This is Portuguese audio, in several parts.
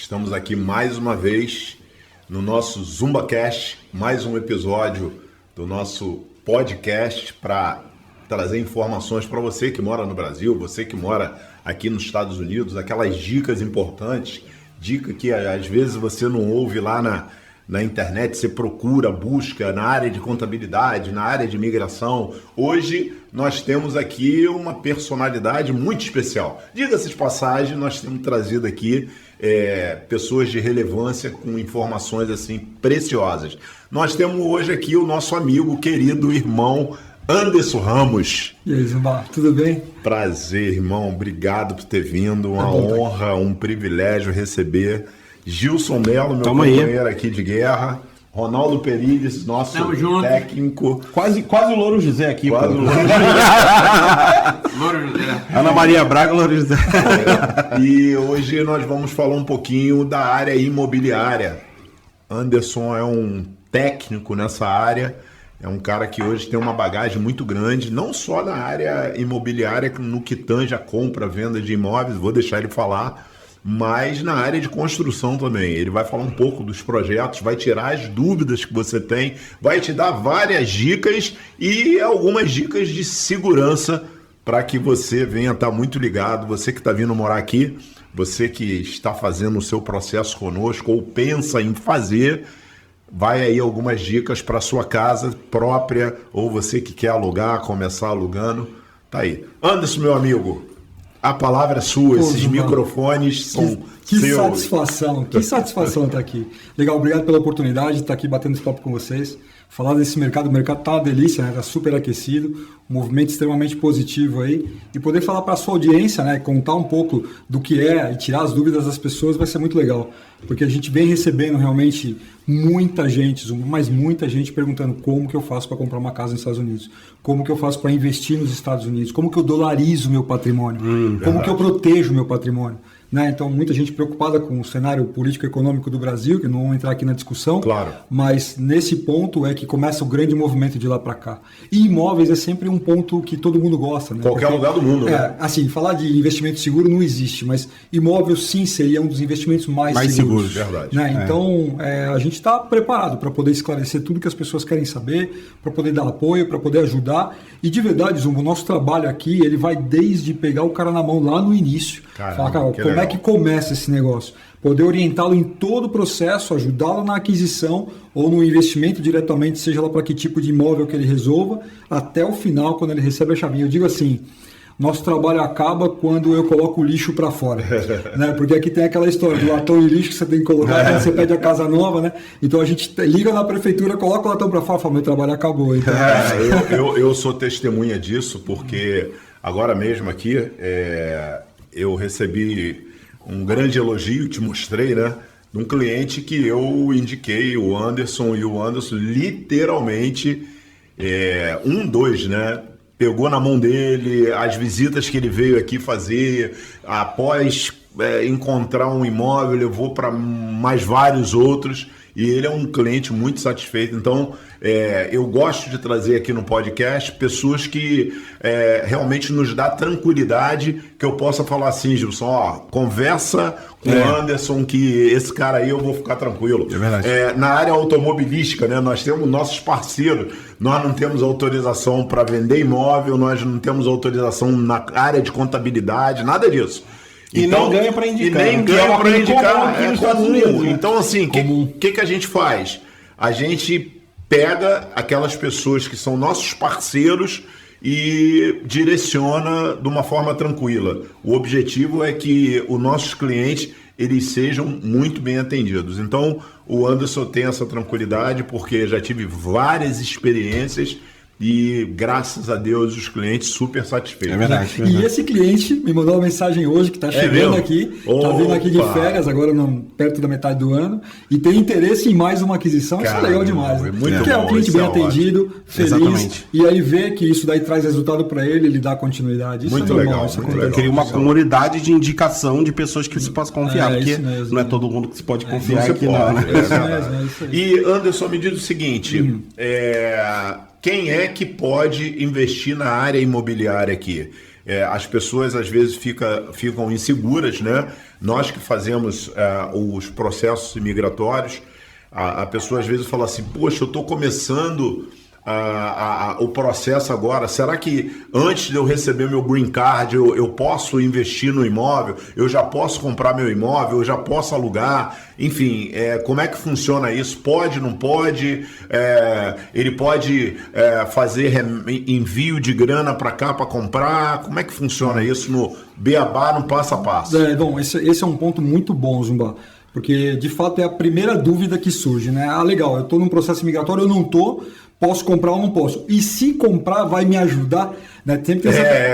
Estamos aqui mais uma vez no nosso ZumbaCast, mais um episódio do nosso podcast para trazer informações para você que mora no Brasil, você que mora aqui nos Estados Unidos, aquelas dicas importantes, dica que às vezes você não ouve lá na internet, você procura, busca na área de contabilidade, na área de imigração. Hoje nós temos aqui uma personalidade muito especial. Diga-se de passagem, nós temos trazido aqui pessoas de relevância com informações assim preciosas. Nós temos hoje aqui o nosso amigo, querido irmão Anderson Ramos. E aí, Zumba, tudo bem? Prazer, irmão. Obrigado por ter vindo. Uma honra, um privilégio receber Gilson Melo, meu companheiro aqui de guerra. Ronaldo Perides, nosso técnico. Quase o Louro José aqui. Quase o Louro José. Ana Maria Braga, Louro José. E hoje nós vamos falar um pouquinho da área imobiliária. Anderson é um técnico nessa área. É um cara que hoje tem uma bagagem muito grande, não só na área imobiliária, no que tange a compra, venda de imóveis, vou deixar ele falar, mas na área de construção também. Ele vai falar um pouco dos projetos, vai tirar as dúvidas que você tem, vai te dar várias dicas e algumas dicas de segurança para que você venha estar muito ligado, você que está vindo morar aqui, você que está fazendo o seu processo conosco ou pensa em fazer. Vai aí algumas dicas para sua casa própria ou você que quer alugar, começar alugando. Tá aí. Anderson, meu amigo, a palavra é sua. Esses microfones são que seus. Que satisfação estar aqui. Legal, obrigado pela oportunidade de estar aqui batendo esse papo com vocês. Falar desse mercado, o mercado tá uma delícia, né? Tá super aquecido, um movimento extremamente positivo aí. E poder falar para a sua audiência, né? Contar um pouco do que é e tirar as dúvidas das pessoas vai ser muito legal. Porque a gente vem recebendo realmente muita gente, mas muita gente perguntando como que eu faço para comprar uma casa nos Estados Unidos, como que eu faço para investir nos Estados Unidos, como que eu dolarizo o meu patrimônio, como que eu protejo o meu patrimônio. Né? Então, muita gente preocupada com o cenário político-econômico do Brasil, que não vamos entrar aqui na discussão, claro. Mas nesse ponto é que começa o grande movimento de lá para cá. E imóveis é sempre um ponto que todo mundo gosta. Né? Qualquer lugar do mundo. Né? Assim, falar de investimento seguro não existe, mas imóvel sim seria um dos investimentos mais seguros. Verdade. Né? Então, a gente está preparado para poder esclarecer tudo que as pessoas querem saber, para poder dar apoio, para poder ajudar. E de verdade, Zumbo, o nosso trabalho aqui, ele vai desde pegar o cara na mão lá no início. Caramba, falar, cara, como é que começa esse negócio? Poder orientá-lo em todo o processo, ajudá-lo na aquisição ou no investimento diretamente, seja lá para que tipo de imóvel que ele resolva, até o final, quando ele recebe a chavinha. Eu digo assim, nosso trabalho acaba quando eu coloco o lixo para fora, né? Porque aqui tem aquela história do latão de lixo que você tem que colocar quando você pede a casa nova, né? Então a gente liga na prefeitura, coloca o latão para fora e fala, meu trabalho acabou. Então... eu sou testemunha disso, porque agora mesmo aqui eu recebi um grande elogio, te mostrei, né? De um cliente que eu indiquei, o Anderson, e o Anderson literalmente, né? Pegou na mão dele as visitas que ele veio aqui fazer, após encontrar um imóvel, levou para mais vários outros, e ele é um cliente muito satisfeito. Então, eu gosto de trazer aqui no podcast pessoas que realmente nos dá tranquilidade, que eu possa falar assim, Gilson, conversa com o Anderson, que esse cara aí eu vou ficar tranquilo. É verdade. Na área automobilística, né, nós temos nossos parceiros, nós não temos autorização para vender imóvel, nós não temos autorização na área de contabilidade, nada disso. E então, nem ganha para indicar. E nem ganha para indicar. Aqui nos Estados Unidos, né? Então, assim, o que a gente faz? A gente pega aquelas pessoas que são nossos parceiros e direciona de uma forma tranquila. O objetivo é que os nossos clientes eles sejam muito bem atendidos. Então, o Anderson tem essa tranquilidade porque já tive várias experiências e graças a Deus os clientes super satisfeitos. É verdade. E esse cliente me mandou uma mensagem hoje que está chegando aqui, está vindo aqui de férias, agora perto da metade do ano, e tem interesse em mais uma aquisição. Isso é legal demais. Né? Porque é um cliente bem atendido, feliz, exatamente. E aí vê que isso daí traz resultado para ele dá continuidade. Isso muito é normal, legal. isso muito legal. Cria uma comunidade de indicação de pessoas que se possa confiar, porque não é todo mundo que se pode confiar aqui, não. Né? E Anderson, me diz o seguinte, quem é que pode investir na área imobiliária aqui? as pessoas às vezes ficam inseguras, né? Nós que fazemos os processos imigratórios, a pessoa às vezes fala assim, poxa, eu estou começando o processo agora, será que antes de eu receber meu green card eu posso investir no imóvel, eu já posso comprar meu imóvel, eu já posso alugar, enfim, como é que funciona isso? Pode, não pode? Ele pode fazer envio de grana para cá para comprar? Como é que funciona isso no beabá, no passo a passo? Bom, esse é um ponto muito bom, Zumba, porque de fato é a primeira dúvida que surge, né? Legal, eu estou num processo migratório, eu não estou, posso comprar ou não posso? E se comprar, vai me ajudar? Né?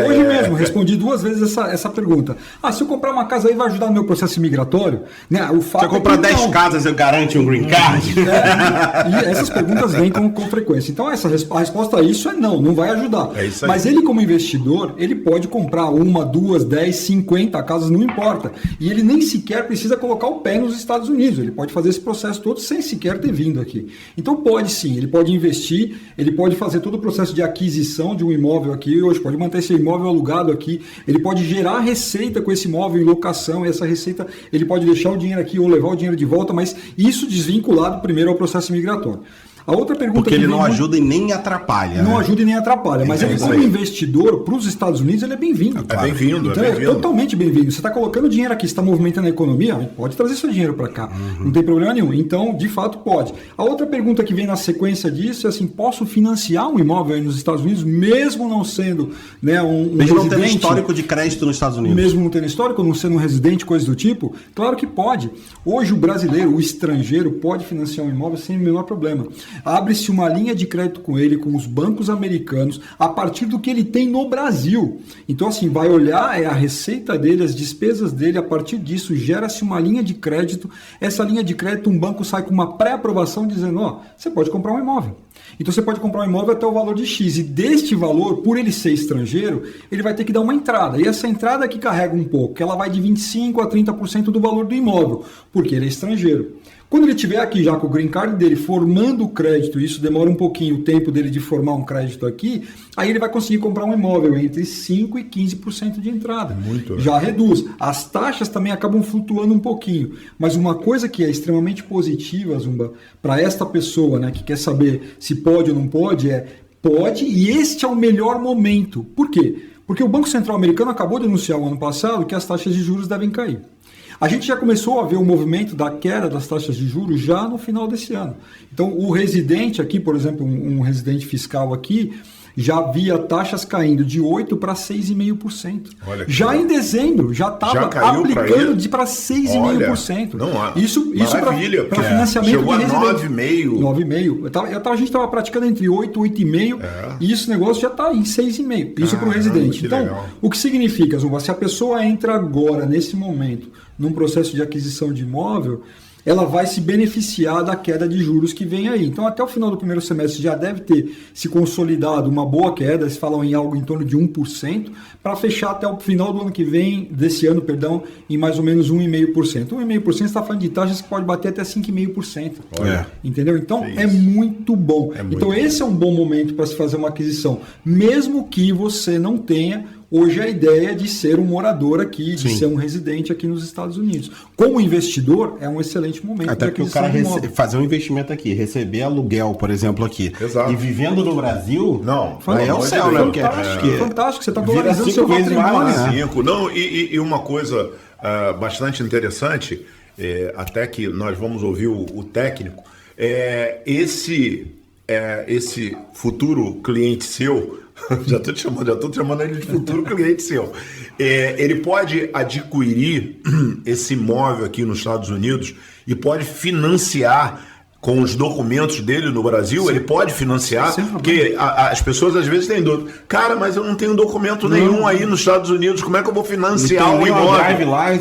Hoje mesmo, respondi 2 vezes essa pergunta. Se eu comprar uma casa aí, vai ajudar no meu processo migratório? Né? O fato se eu comprar 10 casas, eu garanto um green card? E essas perguntas vêm com frequência. Então, a resposta a isso é não vai ajudar. É isso aí. Mas ele, como investidor, ele pode comprar 1, 2, 10, 50 casas, não importa. E ele nem sequer precisa colocar o pé nos Estados Unidos. Ele pode fazer esse processo todo sem sequer ter vindo aqui. Então, pode sim, ele pode investir, ele pode fazer todo o processo de aquisição de um imóvel aqui, hoje pode manter esse imóvel alugado aqui, ele pode gerar receita com esse imóvel em locação, e essa receita ele pode deixar o dinheiro aqui ou levar o dinheiro de volta, mas isso desvinculado primeiro ao processo migratório. A outra pergunta porque ele não ajuda e nem atrapalha. Não ajuda e nem atrapalha, mas ele como investidor para os Estados Unidos ele é bem-vindo. É bem-vindo, então, é totalmente bem-vindo. Você está colocando dinheiro aqui, você está movimentando a economia, pode trazer seu dinheiro para cá, não tem problema nenhum. Então, de fato, pode. A outra pergunta que vem na sequência disso é assim, posso financiar um imóvel aí nos Estados Unidos, mesmo não sendo um mesmo não tendo histórico de crédito nos Estados Unidos? Mesmo não tendo histórico, não sendo um residente, coisa do tipo? Claro que pode. Hoje o brasileiro, o estrangeiro, pode financiar um imóvel sem o menor problema. Abre-se uma linha de crédito com ele, com os bancos americanos, a partir do que ele tem no Brasil. Então, assim, vai olhar a receita dele, as despesas dele, a partir disso gera-se uma linha de crédito. Essa linha de crédito, um banco sai com uma pré-aprovação dizendo, você pode comprar um imóvel. Então, você pode comprar um imóvel até o valor de X. E deste valor, por ele ser estrangeiro, ele vai ter que dar uma entrada. E essa entrada que carrega um pouco, que ela vai de 25% a 30% do valor do imóvel, porque ele é estrangeiro. Quando ele estiver aqui já com o green card dele formando o crédito, isso demora um pouquinho o tempo dele de formar um crédito aqui, aí ele vai conseguir comprar um imóvel entre 5% e 15% de entrada. Muito. Já reduz. As taxas também acabam flutuando um pouquinho. Mas uma coisa que é extremamente positiva, Zumba, para esta pessoa, né, que quer saber se pode ou não pode, pode, e este é o melhor momento. Por quê? Porque o Banco Central Americano acabou de anunciar o ano passado que as taxas de juros devem cair. A gente já começou a ver o movimento da queda das taxas de juros já no final desse ano. Então, o residente aqui, por exemplo, um residente fiscal aqui, já via taxas caindo de 8% para 6,5%. Já em dezembro, já estava aplicando para 6,5%. Isso para financiamento chegou de residente. 9,5%. A gente estava praticando entre 8% e 8,5%, e esse negócio já está em 6,5%. Isso para o residente. Então, legal. O que significa, Zumba? Se a pessoa entra agora, nesse momento, num processo de aquisição de imóvel, ela vai se beneficiar da queda de juros que vem aí. Então, até o final do primeiro semestre já deve ter se consolidado uma boa queda, eles falam em algo em torno de 1%, para fechar até o final do ano que vem, desse ano, perdão, em mais ou menos 1,5%. 1,5% você está falando de taxas que pode bater até 5,5%. Entendeu? Então, é muito bom. Então, esse é um bom momento para se fazer uma aquisição, mesmo que você não tenha hoje a ideia de ser um morador aqui, de ser um residente aqui nos Estados Unidos. Como investidor, é um excelente momento. Até que o cara fazer um investimento aqui, receber aluguel, por exemplo, aqui, e vivendo no Brasil, aí é o céu, né? Fantástico, você está valorizando o seu patrimônio. E uma coisa bastante interessante, até que nós vamos ouvir o técnico, esse futuro cliente seu, já estou chamando ele de futuro cliente seu. Ele pode adquirir esse imóvel aqui nos Estados Unidos e pode financiar com os documentos dele no Brasil. Sim. Ele pode financiar, porque as pessoas às vezes têm dúvida. Cara, mas eu não tenho documento nenhum aí nos Estados Unidos, como é que eu vou financiar um imóvel?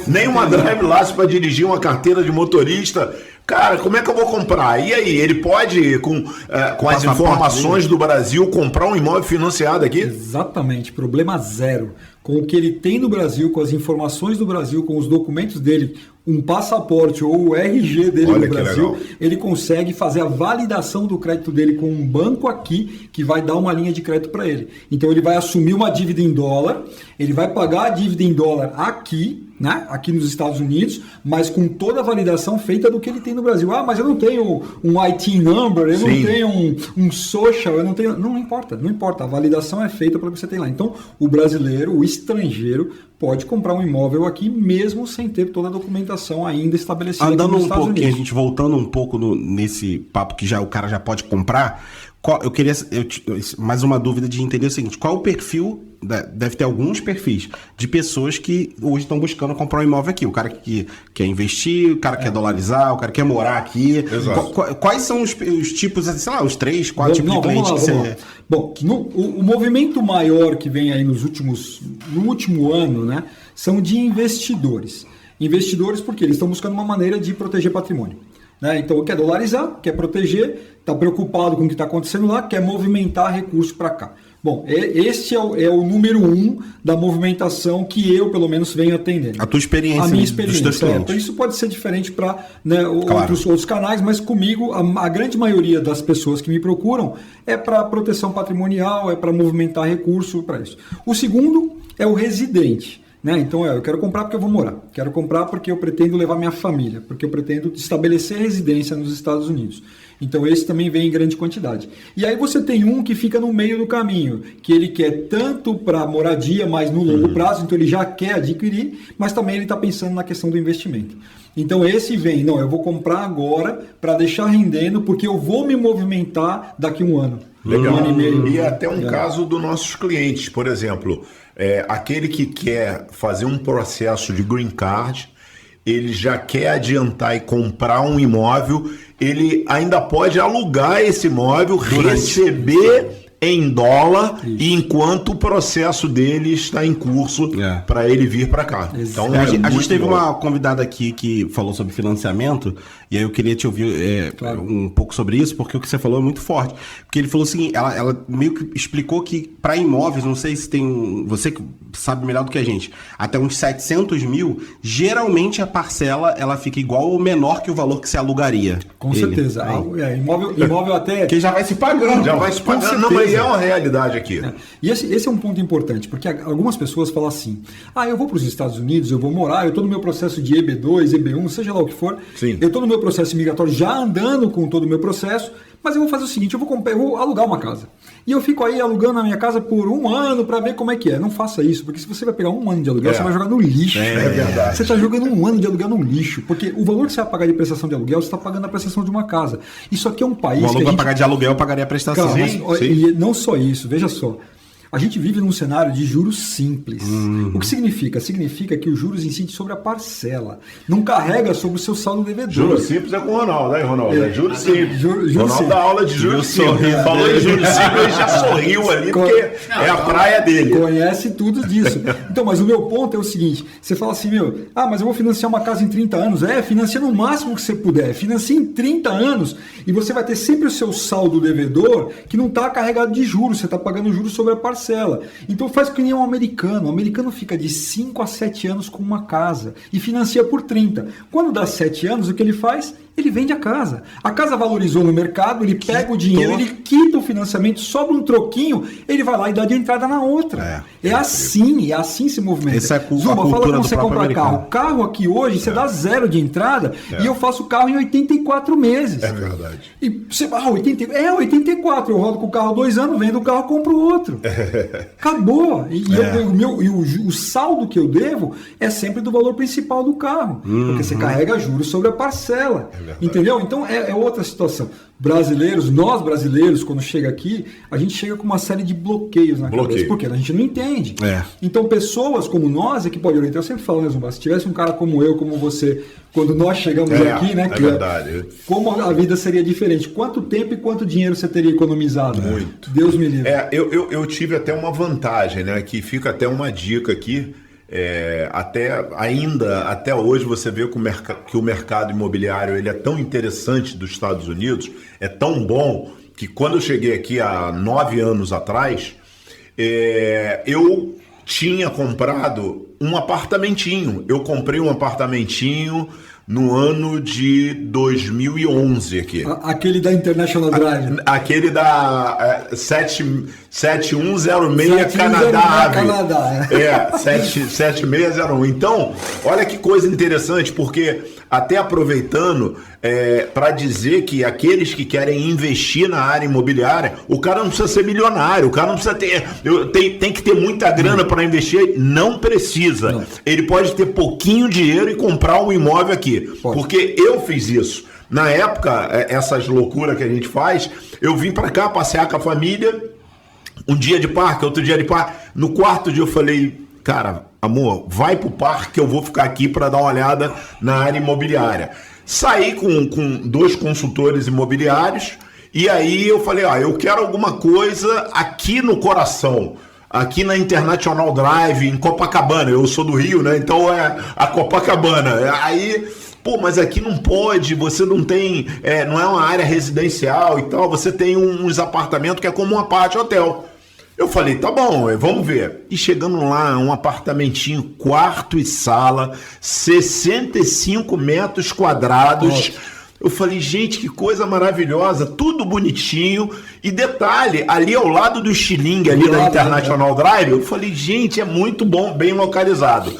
Nem uma drive license para dirigir uma carteira de motorista. Cara, como é que eu vou comprar? E aí, ele pode, com as informações do Brasil, comprar um imóvel financiado aqui? Exatamente, problema zero. Com o que ele tem no Brasil, com as informações do Brasil, com os documentos dele, um passaporte ou o RG dele Olha no Brasil, legal. ele consegue fazer a validação do crédito dele com um banco aqui que vai dar uma linha de crédito para ele. Então ele vai assumir uma dívida em dólar, ele vai pagar a dívida em dólar aqui, né? Aqui nos Estados Unidos, mas com toda a validação feita do que ele tem no Brasil. Ah, mas eu não tenho um IT number, eu não tenho um social, eu não tenho... Não importa, não importa. A validação é feita para o que você tem lá. Então, o brasileiro, o estrangeiro, pode comprar um imóvel aqui mesmo sem ter toda a documentação ainda estabelecida aqui nos Estados Unidos. A gente voltando um pouco nesse papo que o cara já pode comprar, mais uma dúvida de entender o seguinte, qual o perfil, deve ter alguns perfis de pessoas que hoje estão buscando comprar um imóvel aqui, o cara que quer investir, o cara que quer dolarizar, o cara que quer morar aqui. Quais são os tipos, sei lá, os 3, 4 tipos de clientes que você... Bom, o movimento maior que vem aí no último ano, né, são de investidores. Investidores porque eles estão buscando uma maneira de proteger patrimônio. Né? Então, quer dolarizar, quer proteger, está preocupado com o que está acontecendo lá, quer movimentar recursos para cá. Bom, este é o número 1 da movimentação que eu, pelo menos, venho atendendo. A tua experiência, a minha experiência, dos teus clientes. Isso pode ser diferente para, né, outros canais, mas comigo, a grande maioria das pessoas que me procuram é para proteção patrimonial, é para movimentar recurso, para isso. O segundo é o residente. Né? Então, eu quero comprar porque eu vou morar. Quero comprar porque eu pretendo levar minha família, porque eu pretendo estabelecer residência nos Estados Unidos. Então, esse também vem em grande quantidade. E aí você tem um que fica no meio do caminho, que ele quer tanto para moradia, mas no longo prazo, então ele já quer adquirir, mas também ele está pensando na questão do investimento. Então, esse vem, não, eu vou comprar agora para deixar rendendo, porque eu vou me movimentar daqui a um ano. Legal. Um ano e meio. E até um caso dos nossos clientes, por exemplo, aquele que quer fazer um processo de green card, ele já quer adiantar e comprar um imóvel, ele ainda pode alugar esse imóvel, receber em dólar, e enquanto o processo dele está em curso para ele vir para cá. Então, a gente teve uma convidada aqui que falou sobre financiamento, e aí eu queria te ouvir um pouco sobre isso, porque o que você falou é muito forte. Porque ele falou assim, ela meio que explicou que para imóveis, não sei se tem, você que sabe melhor do que a gente, até uns 700 mil, geralmente a parcela ela fica igual ou menor que o valor que você alugaria. Com certeza. Imóvel até... Que já vai se pagando. Já vai se pagando, não, mas é uma realidade aqui. E esse é um ponto importante, porque algumas pessoas falam assim, eu vou para os Estados Unidos, eu vou morar, eu estou no meu processo de EB2, EB1, seja lá o que for, eu estou no meu processo migratório já andando com todo o meu processo, mas eu vou fazer o seguinte, eu vou alugar uma casa. E eu fico aí alugando a minha casa por um ano para ver como é que é. Não faça isso, porque se você vai pegar um ano de aluguel, você vai jogar no lixo. É verdade. Você está jogando um ano de aluguel no lixo, porque o valor que você vai pagar de prestação de aluguel, você está pagando a prestação de uma casa. Isso aqui é um país... O valor que vai pagar de aluguel, eu pagaria a prestação. Cara, e não só isso, veja só. A gente vive num cenário de juros simples. O que significa? Significa que os juros incidem sobre a parcela. Não carrega sobre o seu saldo devedor. Juros simples é com o Ronaldo, né, Ronaldo? É juros simples. Ronaldo dá aula de juros simples. Falou em juros simples, ele já sorriu ali, porque é a praia dele. Conhece tudo disso. Então, mas o meu ponto é o seguinte, você fala assim, mas eu vou financiar uma casa em 30 anos. Financia no máximo que você puder. Financia em 30 anos e você vai ter sempre o seu saldo devedor que não está carregado de juros. Você está pagando juros sobre a parcela. Então faz que nem um americano. O americano fica de 5 a 7 anos com uma casa e financia por 30. Quando dá 7 anos, o que ele faz? Ele vende a casa. A casa valorizou no mercado, ele pega o dinheiro, ele quita o financiamento, sobra um troquinho, ele vai lá e dá de entrada na outra. É assim se movimenta. Essa é a Zuma, cultura fala como do você compra americano. carro. Carro aqui hoje, você dá 0 de entrada e eu faço o carro em 84 meses. É verdade. E você, 84. Eu rodo com o carro 2 anos, vendo o carro, compro outro. Acabou. O saldo que eu devo é sempre do valor principal do carro. Porque você carrega juros sobre a parcela. Entendeu? Então é outra situação. Nós brasileiros, quando chega aqui, a gente chega com uma série de bloqueios na cabeça, porque a gente não entende. Então pessoas como nós é que podem orientar. Eu sempre falo, né, Zumba, se tivesse um cara como eu, como você, quando nós chegamos aqui, né, verdade. Como a vida seria diferente? Quanto tempo e quanto dinheiro você teria economizado? Muito. Deus me livre. Eu tive até uma vantagem, né, que fica até uma dica aqui. Até hoje você vê que o mercado imobiliário ele é tão interessante dos Estados Unidos, é tão bom que quando eu cheguei aqui há 9 anos atrás, eu tinha comprado um apartamentinho. Eu comprei um apartamentinho no ano de 2011 aqui. Aquele da International Drive. Aquele da 7106 Canadá Ave. Canadá, 7601. Então, olha que coisa interessante, porque até aproveitando para dizer que aqueles que querem investir na área imobiliária, o cara não precisa ser milionário, o cara não precisa ter... Tem que ter muita grana para investir, não precisa. Não. Ele pode ter pouquinho dinheiro e comprar um imóvel aqui. Pode. Porque eu fiz isso. Na época, essas loucuras que a gente faz, eu vim para cá passear com a família, um dia de parque, outro dia de parque. No quarto dia eu falei, cara, amor, vai pro parque que eu vou ficar aqui para dar uma olhada na área imobiliária. Saí com 2 consultores imobiliários e aí eu falei, eu quero alguma coisa aqui no coração, aqui na International Drive, em Copacabana. Eu sou do Rio, né? Então é a Copacabana. Aí... Pô, mas aqui não pode, você não tem, não é uma área residencial e tal, você tem uns apartamentos que é como um apart hotel. Eu falei, tá bom, vamos ver. E chegando lá, um apartamentinho, quarto e sala, 65 metros quadrados. Nossa. Eu falei, gente, que coisa maravilhosa, tudo bonitinho. E detalhe, ali ao lado do estilingue, ali da International Drive, eu falei, gente, é muito bom, bem localizado.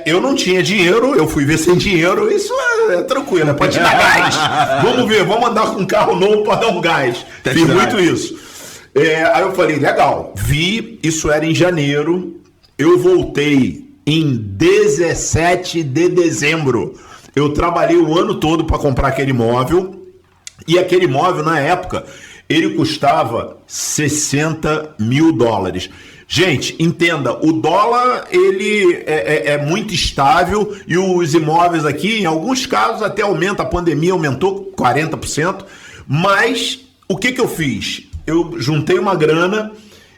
Eu não tinha dinheiro, eu fui ver sem dinheiro, isso é tranquilo, pode dar gás. Vamos ver, vamos andar com um carro novo para dar um gás. Fiz muito isso. Aí eu falei, legal, isso era em janeiro, eu voltei em 17 de dezembro. Eu trabalhei o ano todo para comprar aquele imóvel, e aquele imóvel, na época, ele custava $60 mil. Gente, entenda, o dólar ele é muito estável e os imóveis aqui, em alguns casos, até aumenta, a pandemia aumentou 40%, mas o que eu fiz? Eu juntei uma grana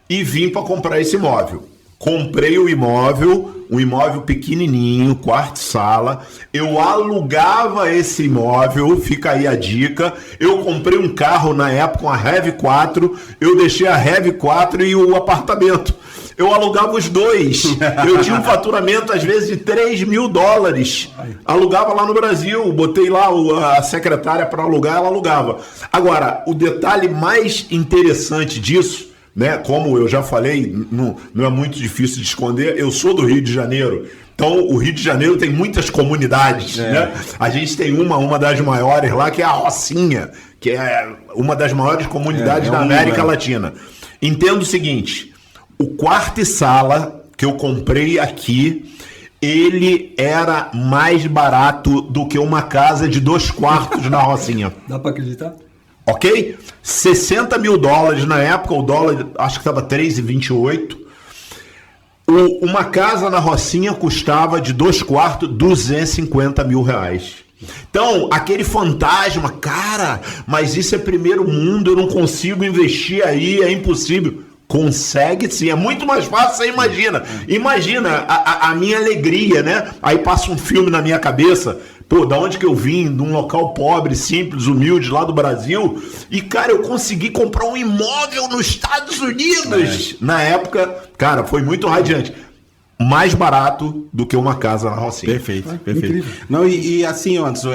e vim para comprar esse imóvel. Comprei o imóvel, um imóvel pequenininho, quarto e sala. Eu alugava esse imóvel, fica aí a dica. Eu comprei um carro na época, uma RAV4. Eu deixei a RAV4 e o apartamento. Eu alugava os dois. Eu tinha um faturamento, às vezes, de $3 mil. Alugava lá no Brasil. Botei lá a secretária para alugar, ela alugava. Agora, o detalhe mais interessante disso, né? Como eu já falei, não é muito difícil de esconder, eu sou do Rio de Janeiro. Então, o Rio de Janeiro tem muitas comunidades, né? A gente tem uma das maiores lá, que é a Rocinha, que é uma das maiores comunidades da América Latina. Entenda o seguinte, o quarto e sala que eu comprei aqui, ele era mais barato do que uma casa de 2 quartos na Rocinha. Dá para acreditar? Ok? $60 mil na época, o dólar acho que estava 3,28. Uma casa na Rocinha custava de 2 quartos R$250 mil. Então, aquele fantasma, cara, mas isso é primeiro mundo, eu não consigo investir aí, é impossível. Consegue sim, é muito mais fácil, você imagina. Imagina a minha alegria, né? Aí passa um filme na minha cabeça. Pô, da onde que eu vim? De um local pobre, simples, humilde, lá do Brasil. E, cara, eu consegui comprar um imóvel nos Estados Unidos. Na época, cara, foi muito radiante. Mais barato do que uma casa na Rocinha. Perfeito, perfeito. Incrível. Não, e assim, Anderson,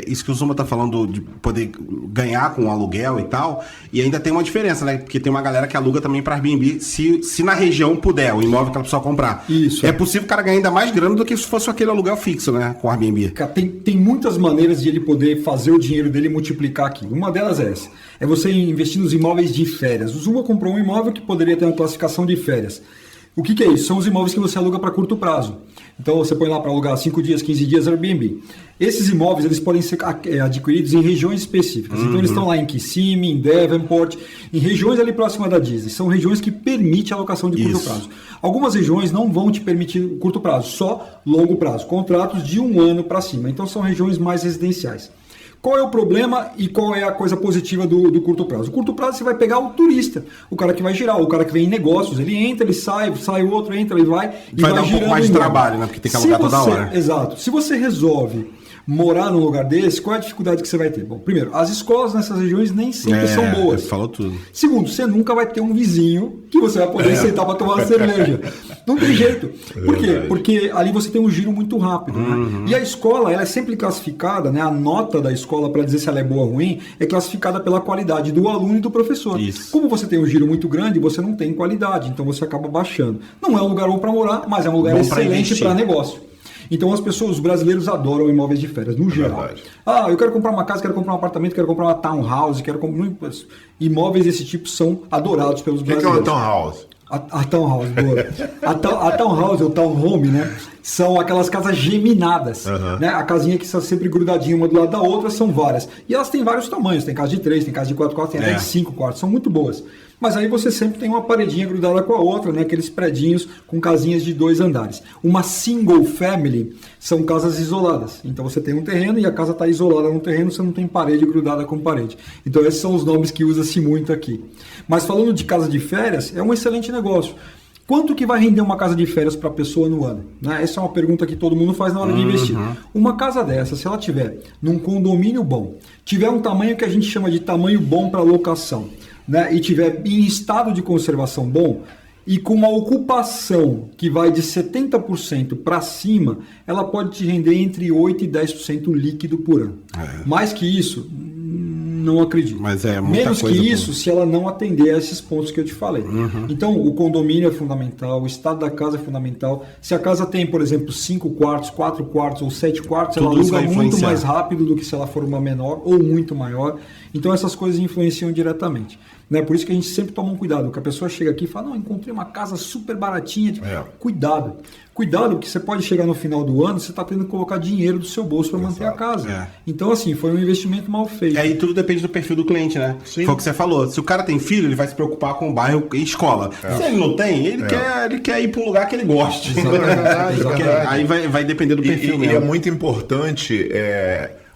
isso que o Zuma tá falando de poder ganhar com o aluguel e tal, e ainda tem uma diferença, né? Porque tem uma galera que aluga também para Airbnb, se na região puder, o imóvel que ela precisa comprar. Isso. É possível o cara ganhar ainda mais grana do que se fosse aquele aluguel fixo, né? Com o Airbnb. Cara, tem muitas maneiras de ele poder fazer o dinheiro dele multiplicar aqui. Uma delas é essa. É você investir nos imóveis de férias. O Zuma comprou um imóvel que poderia ter uma classificação de férias. O que é isso? São os imóveis que você aluga para curto prazo. Então você põe lá para alugar 5 dias, 15 dias Airbnb. Esses imóveis eles podem ser adquiridos em regiões específicas. Então eles estão lá em Kissimmee, em Davenport, em regiões ali próximas da Disney. São regiões que permitem a alocação de curto prazo. Algumas regiões não vão te permitir curto prazo, só longo prazo. Contratos de 1 ano para cima. Então são regiões mais residenciais. Qual é o problema e qual é a coisa positiva do curto prazo? O curto prazo você vai pegar o turista, o cara que vai girar, o cara que vem em negócios, ele entra, ele sai o outro, entra, ele vai e vai dar um pouco mais de trabalho, né? Porque tem que alugar toda hora. Exato. Se você resolve morar num lugar desse, qual é a dificuldade que você vai ter? Bom, primeiro, as escolas nessas regiões nem sempre são boas. Falou tudo. Segundo, você nunca vai ter um vizinho que você vai poder sentar para tomar uma cerveja. Não tem jeito. Por quê? Porque ali você tem um giro muito rápido. Né? E a escola, ela é sempre classificada, né? A nota da escola, para dizer se ela é boa ou ruim, é classificada pela qualidade do aluno e do professor. Isso. Como você tem um giro muito grande, você não tem qualidade, então você acaba baixando. Não é um lugar bom para morar, mas é um lugar excelente para negócio. Então as pessoas, os brasileiros adoram imóveis de férias, no geral. Verdade. Eu quero comprar uma casa, quero comprar um apartamento, quero comprar uma townhouse, quero comprar... Imóveis desse tipo são adorados pelos brasileiros. O que é uma townhouse? A townhouse, boa. A townhouse ou townhome, né? São aquelas casas geminadas. Né? A casinha que está sempre grudadinha uma do lado da outra, são várias. E elas têm vários tamanhos. Tem casa de 3, tem casa de 4 quartos, tem até de 5 quartos. São muito boas. Mas aí você sempre tem uma paredinha grudada com a outra, né? Aqueles predinhos com casinhas de 2 andares. Uma single family são casas isoladas. Então você tem um terreno e a casa está isolada no terreno, você não tem parede grudada com parede. Então esses são os nomes que usa-se muito aqui. Mas falando de casa de férias, é um excelente negócio. Quanto que vai render uma casa de férias para a pessoa no ano? Né? Essa é uma pergunta que todo mundo faz na hora de investir. Uma casa dessa, se ela tiver num condomínio bom, tiver um tamanho que a gente chama de tamanho bom para locação, né? E tiver em estado de conservação bom, e com uma ocupação que vai de 70% para cima, ela pode te render entre 8% e 10% líquido por ano. Mais que isso, não acredito. Mas é muita menos coisa que isso, se ela não atender a esses pontos que eu te falei. Então, o condomínio é fundamental, o estado da casa é fundamental. Se a casa tem, por exemplo, 5 quartos, 4 quartos ou 7 quartos, ela aluga muito mais rápido do que se ela for uma menor ou muito maior. Então, essas coisas influenciam diretamente. Né? Por isso que a gente sempre toma um cuidado. Que a pessoa chega aqui e fala, não, encontrei uma casa super baratinha. Cuidado. Cuidado, porque você pode chegar no final do ano, você está tendo que colocar dinheiro do seu bolso para manter a casa. Então, assim, foi um investimento mal feito. E tudo depende do perfil do cliente, né? Sim. Foi o que você falou. Se o cara tem filho, ele vai se preocupar com o bairro e escola. Se ele não tem, ele quer ir para um lugar que ele goste. Aí vai depender do perfil mesmo. E é muito importante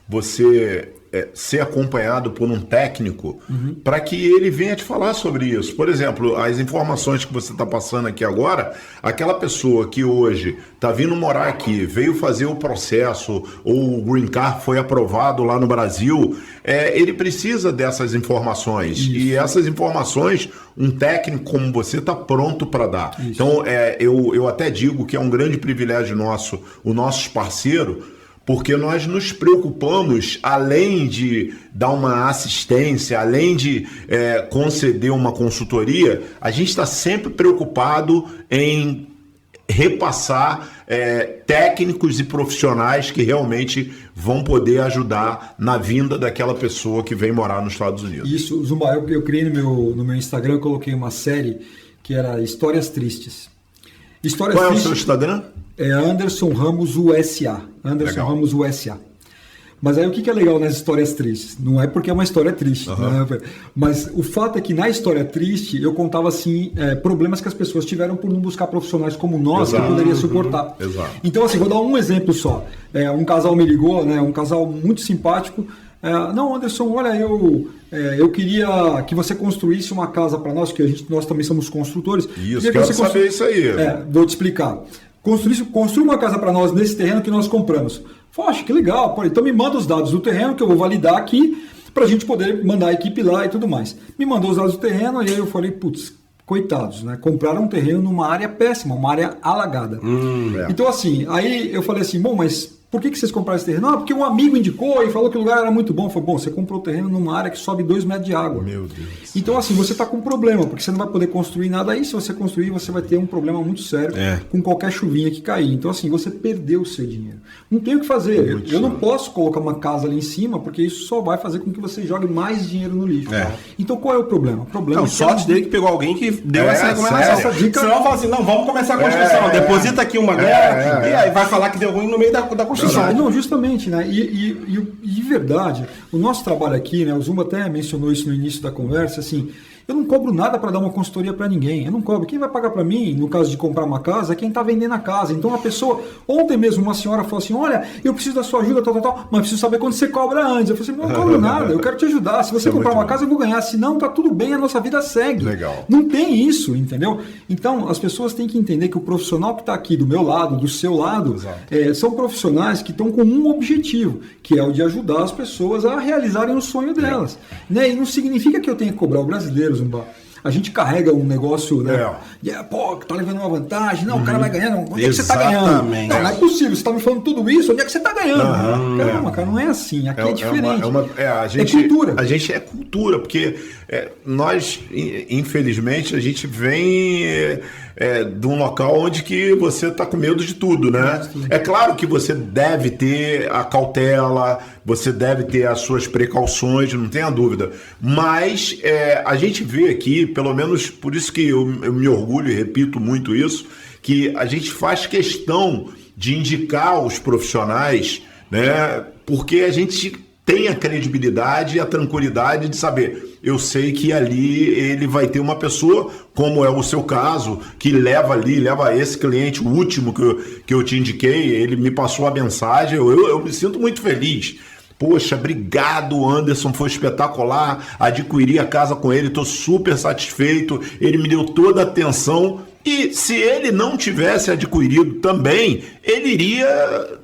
você... ser acompanhado por um técnico para que ele venha te falar sobre isso. Por exemplo, as informações que você está passando aqui agora, aquela pessoa que hoje está vindo morar aqui, veio fazer o processo, ou o Green Card foi aprovado lá no Brasil, ele precisa dessas informações. Isso. E essas informações, um técnico como você está pronto para dar. Isso. Então, eu até digo que é um grande privilégio nosso, os nossos parceiros, porque nós nos preocupamos, além de dar uma assistência, além de conceder uma consultoria, a gente está sempre preocupado em repassar técnicos e profissionais que realmente vão poder ajudar na vinda daquela pessoa que vem morar nos Estados Unidos. Isso, Zumba, eu criei no meu Instagram, eu coloquei uma série que era Histórias Tristes. Qual é o seu Instagram? É Anderson Ramos USA. Anderson Ramos USA. Mas aí o que é legal nas histórias tristes? Não é porque é uma história triste, né? Mas o fato é que na história triste eu contava assim problemas que as pessoas tiveram por não buscar profissionais como nós que poderia suportar. Então assim, vou dar um exemplo só. Um casal me ligou, né? Um casal muito simpático. Não, Anderson, olha, eu queria que você construísse uma casa para nós, porque nós também somos construtores. Isso, quero saber isso aí. Vou te explicar. Construa uma casa para nós nesse terreno que nós compramos. Poxa, que legal. Pô, então me manda os dados do terreno que eu vou validar aqui para a gente poder mandar a equipe lá e tudo mais. Me mandou os dados do terreno e aí eu falei, putz, coitados, né? Compraram um terreno numa área péssima, uma área alagada. Então assim, aí eu falei assim, bom, mas por que vocês compraram esse terreno? Porque um amigo indicou e falou que o lugar era muito bom. Eu falei, bom, você comprou o terreno numa área que sobe 2 metros de água. Meu Deus. Então, assim, você está com um problema, porque você não vai poder construir nada aí. Se você construir, você vai ter um problema muito sério com qualquer chuvinha que cair. Então, assim, você perdeu o seu dinheiro. Não tem o que fazer. Eu não posso colocar uma casa ali em cima, porque isso só vai fazer com que você jogue mais dinheiro no lixo. Então, qual é o problema? O problema é sorte dele que pegou alguém que deu essa dica. Senão fala assim, não, vamos começar a construção. Deposita aqui uma grana e aí vai falar que deu ruim no meio da construção. Não, justamente, né? E de verdade, o nosso trabalho aqui, né? O Zumba até mencionou isso no início da conversa, assim, Eu não cobro nada para dar uma consultoria para ninguém. Eu não cobro. Quem vai pagar para mim, no caso de comprar uma casa, é quem está vendendo a casa. Então a pessoa, ontem mesmo uma senhora falou assim, olha, eu preciso da sua ajuda, mas preciso saber quando você cobra antes. Eu falei assim, não cobro nada, eu quero te ajudar. Se você comprar uma casa, eu vou ganhar. Se não, tá tudo bem, a nossa vida segue. Legal. Não tem isso, entendeu? Então as pessoas têm que entender que o profissional que está aqui do meu lado, do seu lado, são profissionais que estão com um objetivo, que é o de ajudar as pessoas a realizarem o sonho delas. Né? E não significa que eu tenha que cobrar o brasileiro, Zumba. A gente carrega um negócio, né? Tá levando uma vantagem. Não, o cara vai ganhando. Onde é que você está ganhando? Não é possível. Você está me falando tudo isso, onde é que você está ganhando? Calma, cara, não é assim. Aqui é diferente. É cultura. A gente é cultura, porque nós, infelizmente, a gente vem de um local onde que você está com medo de tudo, né? É claro que você deve ter a cautela, você deve ter as suas precauções, não tenha dúvida. Mas a gente vê aqui, pelo menos por isso que eu me orgulho e repito muito isso, que a gente faz questão de indicar os profissionais, né? Porque a gente tem a credibilidade e a tranquilidade de saber, eu sei que ali ele vai ter uma pessoa, como é o seu caso, que leva esse cliente, o último que eu te indiquei, ele me passou a mensagem, eu me sinto muito feliz. Poxa, obrigado, Anderson, foi espetacular, adquiri a casa com ele, estou super satisfeito, ele me deu toda a atenção, e se ele não tivesse adquirido também, ele iria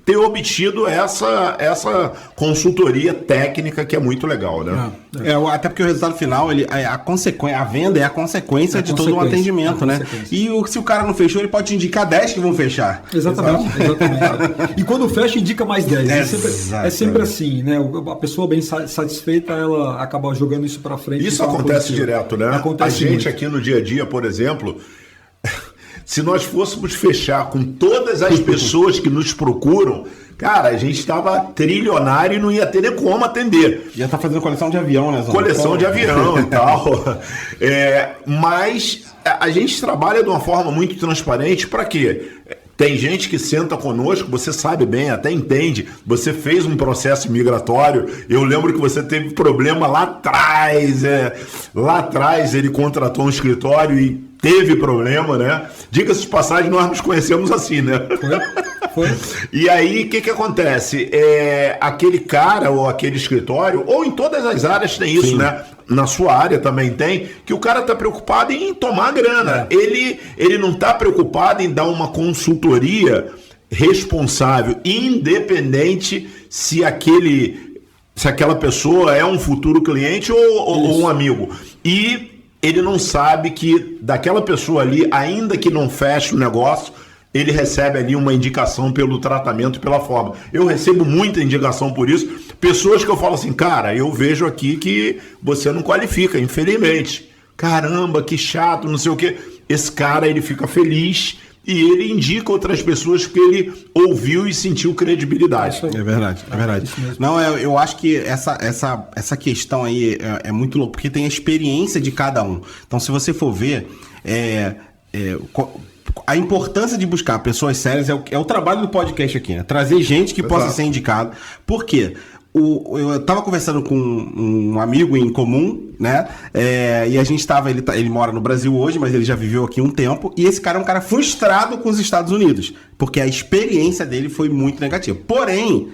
ter obtido essa consultoria técnica que é muito legal, né? Até porque o resultado final, a venda é a consequência de todo um atendimento, né? E se o cara não fechou, ele pode te indicar 10 que vão fechar. Exatamente. E quando fecha, indica mais 10. É sempre assim, né? A pessoa bem satisfeita, ela acaba jogando isso para frente. Isso acontece direto, né? A gente aqui no dia a dia, por exemplo... Se nós fôssemos fechar com todas as pessoas que nos procuram, cara, a gente estava trilionário e não ia ter nem como atender. Já tá fazendo coleção de avião, né, Zona? Coleção de avião e tal. Mas a gente trabalha de uma forma muito transparente para quê? Tem gente que senta conosco, você sabe bem, até entende, você fez um processo migratório, eu lembro que você teve problema lá atrás ele contratou um escritório e teve problema, né? Diga-se de passagem, nós nos conhecemos assim, né? Foi. E aí, o que acontece? Aquele cara ou aquele escritório, ou em todas as áreas tem isso, né? Na sua área também tem, que o cara está preocupado em tomar grana. Ele não está preocupado em dar uma consultoria responsável, independente se aquela pessoa é um futuro cliente ou um amigo. E ele não sabe que daquela pessoa ali, ainda que não feche o negócio, ele recebe ali uma indicação pelo tratamento e pela forma. Eu recebo muita indicação por isso. Pessoas que eu falo assim, cara, eu vejo aqui que você não qualifica, infelizmente. Caramba, que chato, não sei o quê. Esse cara, ele fica feliz e ele indica outras pessoas porque ele ouviu e sentiu credibilidade. É verdade. Não, eu acho que essa questão aí é muito louco, porque tem a experiência de cada um. Então, se você for ver, a importância de buscar pessoas sérias é o trabalho do podcast aqui, né? Trazer gente que possa ser indicada. Por quê? Eu estava conversando com um amigo em comum, né? E a gente estava... Ele mora no Brasil hoje, mas ele já viveu aqui um tempo. E esse cara é um cara frustrado com os Estados Unidos, porque a experiência dele foi muito negativa. Porém,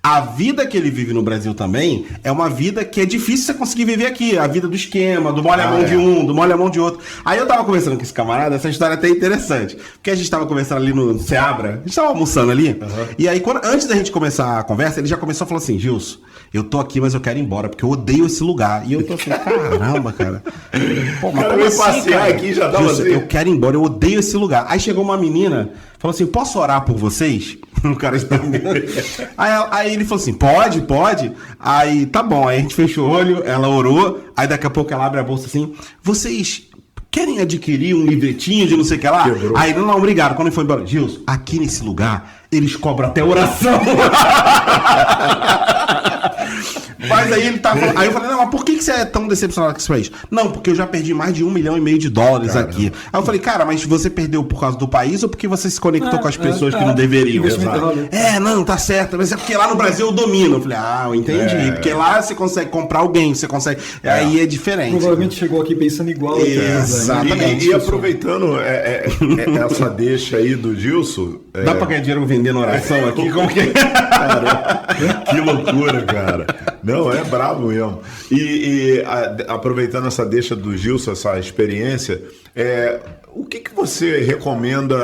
a vida que ele vive no Brasil também é uma vida que é difícil você conseguir viver aqui. A vida do esquema, do molha a mão de um, do molha a mão de outro. Aí eu tava conversando com esse camarada, essa história é até interessante. Porque a gente tava conversando ali no Seabra, a gente tava almoçando ali. E aí, antes da gente começar a conversa, ele já começou a falar assim, Gilson, eu tô aqui, mas eu quero ir embora, porque eu odeio esse lugar. E eu tô assim, caramba, cara. Pô, mas como assim, passear cara? Aqui já dá Gilson, eu quero ir embora, eu odeio esse lugar. Aí chegou uma menina, falou assim, posso orar por vocês? O cara está... aí ele falou assim, pode. Aí, tá bom. Aí a gente fechou o olho, ela orou. Aí daqui a pouco ela abre a bolsa assim, vocês querem adquirir um livretinho de não sei o que lá? Quebrou. Aí, não, obrigado. Quando ele foi embora, Gilson, aqui nesse lugar, eles cobram até oração. Mas aí ele tá falando, aí eu falei, não, mas por que você é tão decepcionado com esse país? Não, porque eu já perdi mais de $1,5 milhão aqui. Aí eu falei, cara, mas você perdeu por causa do país ou porque você se conectou com as pessoas que não deveriam? Não, tá certo, mas é porque lá no Brasil eu domino. Eu falei, eu entendi, porque lá você consegue comprar alguém, você consegue, aí é diferente. Provavelmente chegou aqui pensando igual. Exatamente. E aproveitando essa deixa aí do Gilson... Dá pra ganhar dinheiro vendendo oração aqui? Como que é? Cara, que loucura, cara. Não, é brabo mesmo. E aproveitando essa deixa do Gilson, essa experiência, o que você recomenda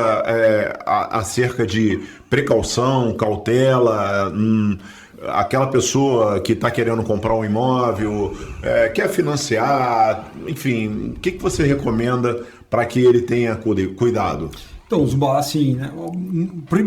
acerca de precaução, cautela, aquela pessoa que está querendo comprar um imóvel, quer financiar, enfim, o que você recomenda para que ele tenha cuidado? Então, Zumba, assim, né,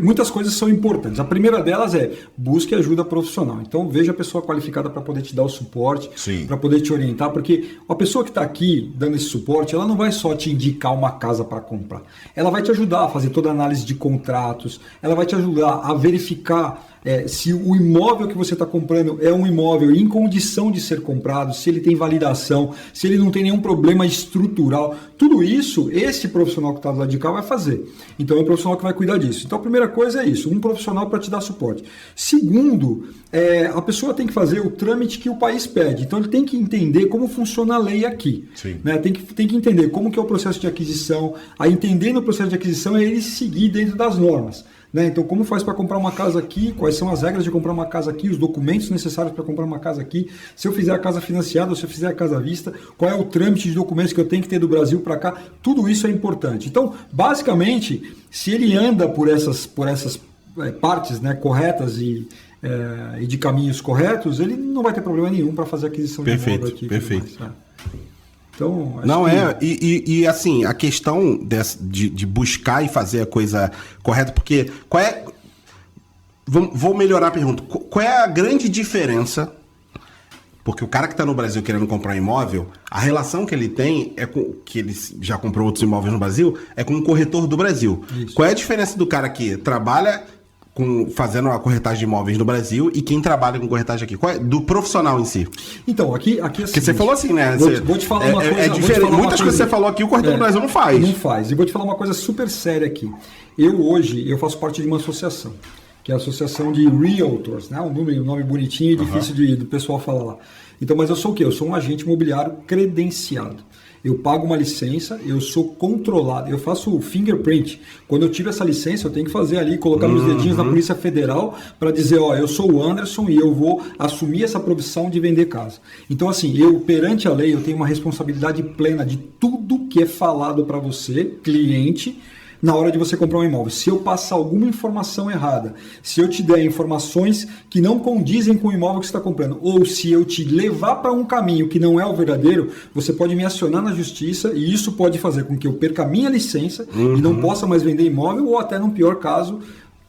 muitas coisas são importantes. A primeira delas é busque ajuda profissional. Então, veja a pessoa qualificada para poder te dar o suporte, para poder te orientar, porque a pessoa que está aqui dando esse suporte, ela não vai só te indicar uma casa para comprar. Ela vai te ajudar a fazer toda a análise de contratos, ela vai te ajudar a verificar se o imóvel que você está comprando é um imóvel em condição de ser comprado, se ele tem validação, se ele não tem nenhum problema estrutural. Tudo isso, esse profissional que está do lado de cá vai fazer. Então, é um profissional que vai cuidar disso. Então, a primeira coisa é isso, um profissional para te dar suporte. Segundo, a pessoa tem que fazer o trâmite que o país pede. Então, ele tem que entender como funciona a lei aqui. Né? Tem que entender como que é o processo de aquisição. Aí, entendendo o processo de aquisição, é ele seguir dentro das normas. Né? Então, como faz para comprar uma casa aqui, quais são as regras de comprar uma casa aqui, os documentos necessários para comprar uma casa aqui, se eu fizer a casa financiada ou se eu fizer a casa à vista, qual é o trâmite de documentos que eu tenho que ter do Brasil para cá, tudo isso é importante. Então, basicamente, se ele anda por essas partes, né, corretas e de caminhos corretos, ele não vai ter problema nenhum para fazer a aquisição de imóvel aqui. Perfeito. Então, não e assim, a questão de buscar e fazer a coisa correta, porque vou melhorar a pergunta. Qual é a grande diferença? Porque o cara que está no Brasil querendo comprar um imóvel, a relação que ele tem que ele já comprou outros imóveis no Brasil, é com o corretor do Brasil. Isso. Qual é a diferença do cara que trabalha fazendo a corretagem de imóveis no Brasil e quem trabalha com corretagem aqui? Qual é do profissional em si? Então, aqui é porque você falou assim, né? Vou te falar uma coisa. É diferente. Muitas coisas que você falou aqui, o corretor do Brasil não faz. Não faz. E vou te falar uma coisa super séria aqui. Eu faço parte de uma associação, que é a Associação de Realtors, né? Um nome bonitinho e difícil do pessoal falar lá. Então, mas eu sou o quê? Eu sou um agente imobiliário credenciado. Eu pago uma licença, eu sou controlado, eu faço o fingerprint. Quando eu tiro essa licença, eu tenho que fazer ali, colocar meus dedinhos na Polícia Federal para dizer, eu sou o Anderson e eu vou assumir essa profissão de vender casa. Então, assim, perante a lei, eu tenho uma responsabilidade plena de tudo que é falado para você, cliente, na hora de você comprar um imóvel. Se eu passar alguma informação errada, se eu te der informações que não condizem com o imóvel que você está comprando, ou se eu te levar para um caminho que não é o verdadeiro, você pode me acionar na justiça e isso pode fazer com que eu perca a minha licença e não possa mais vender imóvel ou até, no pior caso,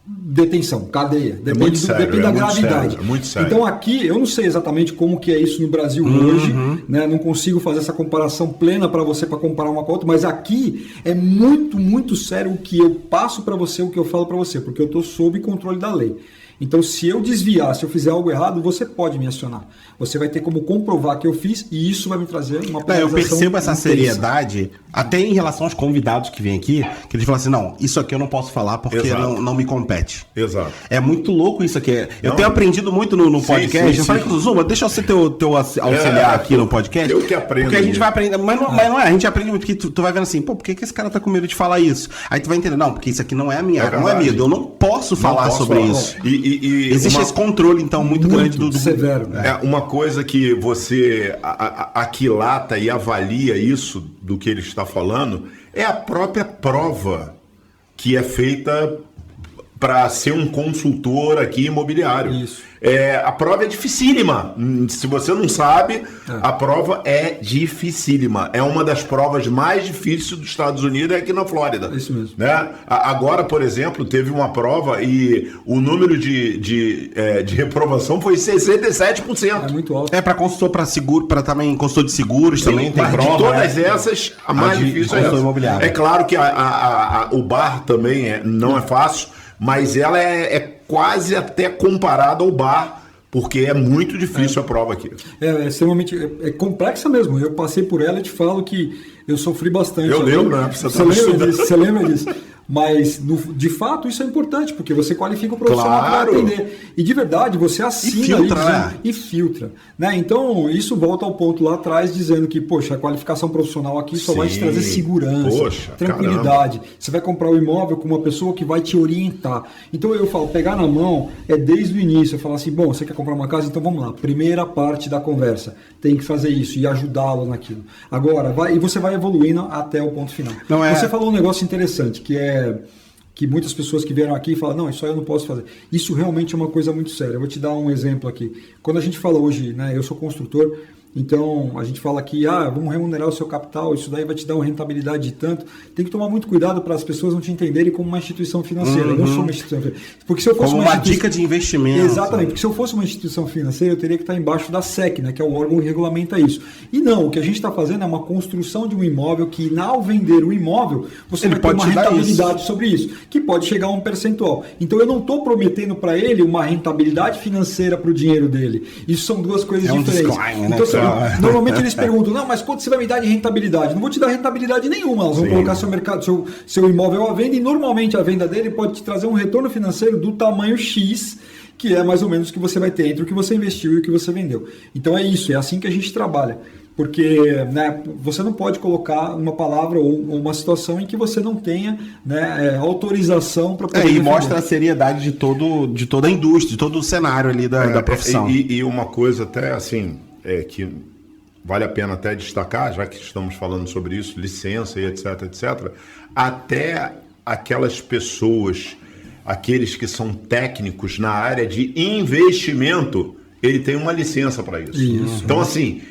detenção, cadeia. Depende da gravidade. Muito sério. Então aqui, eu não sei exatamente como que é isso no Brasil hoje, né? Não consigo fazer essa comparação plena para você para comparar uma com a outra, mas aqui é muito, muito sério o que eu passo para você, o que eu falo para você, porque eu estou sob controle da lei. Então, se eu desviar, se eu fizer algo errado, você pode me acionar. Você vai ter como comprovar que eu fiz e isso vai me trazer uma penalização. Eu percebo essa seriedade até em relação aos convidados que vêm aqui, que eles falam assim, não, isso aqui eu não posso falar porque não me compete. Exato. É muito louco isso aqui. Eu tenho aprendido muito no podcast. Eu falei com o Zuma, deixa eu ser teu auxiliar aqui no podcast. Eu que aprendo. Porque a gente vai aprender, mas não é, a gente aprende muito, porque tu vai vendo assim, por que esse cara tá com medo de falar isso? Aí tu vai entender, não, porque isso aqui não é a minha, não é medo, eu não posso falar sobre isso. Existe esse controle, então, muito grande do severo. Uma coisa que você aquilata e avalia isso do que ele está falando é a própria prova que é feita para ser um consultor aqui imobiliário. Isso. A prova é dificílima. Se você não sabe, a prova é dificílima. É uma das provas mais difíceis dos Estados Unidos, aqui na Flórida. Isso mesmo. Né? Agora, por exemplo, teve uma prova e o número de reprovação foi 67%. É muito alto. Para consultor, para seguro, para também consultor de seguros, também tem prova. De todas essas, a mais difícil é essa. É claro que o bar também não é fácil, mas ela é quase até comparada ao bar porque é muito difícil a prova aqui. É extremamente complexa mesmo. Eu passei por ela e te falo que eu sofri bastante. Eu lembro, né? Você lembra disso? Mas, de fato, isso é importante, porque você qualifica o profissional para atender. E, de verdade, você assina e filtra. Né? Então, isso volta ao ponto lá atrás, dizendo que, poxa, a qualificação profissional aqui só vai te trazer segurança, tranquilidade. Caramba. Você vai comprar o imóvel com uma pessoa que vai te orientar. Então, eu falo, pegar na mão é desde o início. Eu falo assim, bom, você quer comprar uma casa? Então, vamos lá. Primeira parte da conversa. Tem que fazer isso e ajudá-lo naquilo. Agora, e você vai evoluindo até o ponto final. Você falou um negócio interessante, que muitas pessoas que vieram aqui falam, não, isso aí eu não posso fazer. Isso realmente é uma coisa muito séria. Eu vou te dar um exemplo aqui. Quando a gente fala hoje, né, eu sou construtor, então a gente fala aqui, vamos remunerar o seu capital, isso daí vai te dar uma rentabilidade de tanto. Tem que tomar muito cuidado para as pessoas não te entenderem como uma instituição financeira. Eu não sou uma instituição financeira. Porque se eu fosse como uma dica de investimento. Exatamente, porque se eu fosse uma instituição financeira, eu teria que estar embaixo da SEC, né, que é o órgão que regulamenta isso. E não, o que a gente está fazendo é uma construção de um imóvel que, ao vender o imóvel, você vai ter uma rentabilidade sobre isso, que pode chegar a um percentual. Então eu não estou prometendo para ele uma rentabilidade financeira para o dinheiro dele. Isso são duas coisas diferentes. Então, normalmente eles perguntam, não, mas quanto você vai me dar de rentabilidade? Não vou te dar rentabilidade nenhuma. Elas vão colocar seu imóvel à venda e normalmente a venda dele pode te trazer um retorno financeiro do tamanho X, que é mais ou menos o que você vai ter entre o que você investiu e o que você vendeu. Então é isso, é assim que a gente trabalha. Porque, né, você não pode colocar uma palavra ou uma situação em que você não tenha, né, autorização para poder e mostra a seriedade de toda a indústria, de todo o cenário ali da profissão. E uma coisa até assim, que vale a pena até destacar, já que estamos falando sobre isso, licença e etc, até aquelas pessoas, aqueles que são técnicos na área de investimento, ele tem uma licença para isso. Então, assim,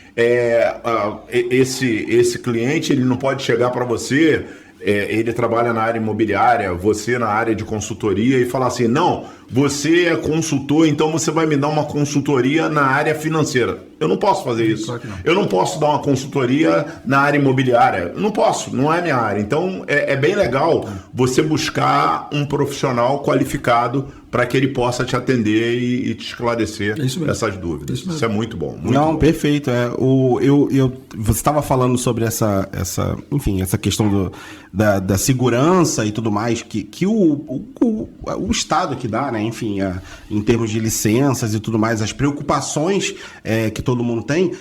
esse cliente, ele não pode chegar para você, ele trabalha na área imobiliária, você na área de consultoria, e falar assim, não, você é consultor, então você vai me dar uma consultoria na área financeira. Eu não posso fazer isso. Claro que não. Eu não posso dar uma consultoria na área imobiliária. Não posso, não é minha área. Então, é bem legal você buscar um profissional qualificado para que ele possa te atender e te esclarecer essas dúvidas. Isso é muito bom. Muito bom. Perfeito. Você estava falando sobre essa questão da segurança e tudo mais, que o Estado que dá, né? Enfim, em termos de licenças e tudo mais, as preocupações que todo mundo tem.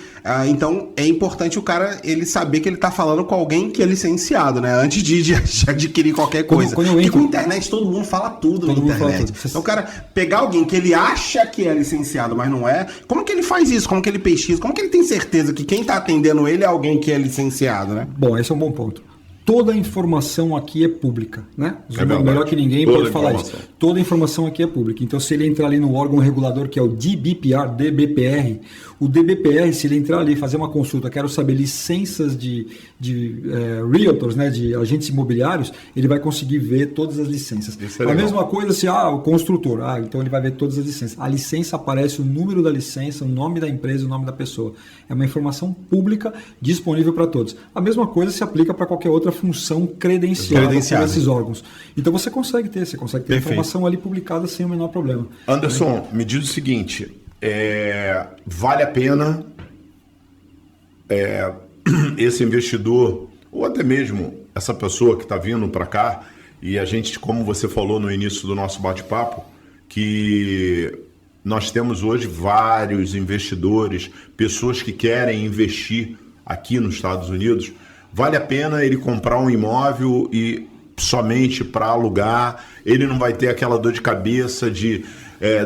Então, é importante o cara ele saber que ele está falando com alguém que é licenciado, né? Antes de adquirir qualquer coisa. Porque com a internet todo mundo fala tudo na internet. Então, o cara pegar alguém que ele acha que é licenciado, mas não é, como que ele faz isso? Como que ele pesquisa? Como que ele tem certeza que quem está atendendo ele é alguém que é licenciado, né? Bom, esse é um bom ponto. Toda a informação aqui é pública, né? Melhor que ninguém pode falar isso. Toda a informação aqui é pública. Então, se ele entrar ali no órgão regulador, que é o DBPR, o DBPR, se ele entrar ali e fazer uma consulta, quero saber licenças de realtors, né, de agentes imobiliários, ele vai conseguir ver todas as licenças. A mesma coisa se o construtor, então ele vai ver todas as licenças. A licença aparece o número da licença, o nome da empresa, o nome da pessoa. É uma informação pública disponível para todos. A mesma coisa se aplica para qualquer outra função credenciada por esses órgãos. Então você consegue ter a informação ali publicada sem o menor problema. Anderson, me diz o seguinte, vale a pena esse investidor, ou até mesmo essa pessoa que está vindo para cá, e a gente, como você falou no início do nosso bate-papo, que nós temos hoje vários investidores, pessoas que querem investir aqui nos Estados Unidos, vale a pena ele comprar um imóvel e somente para alugar, ele não vai ter aquela dor de cabeça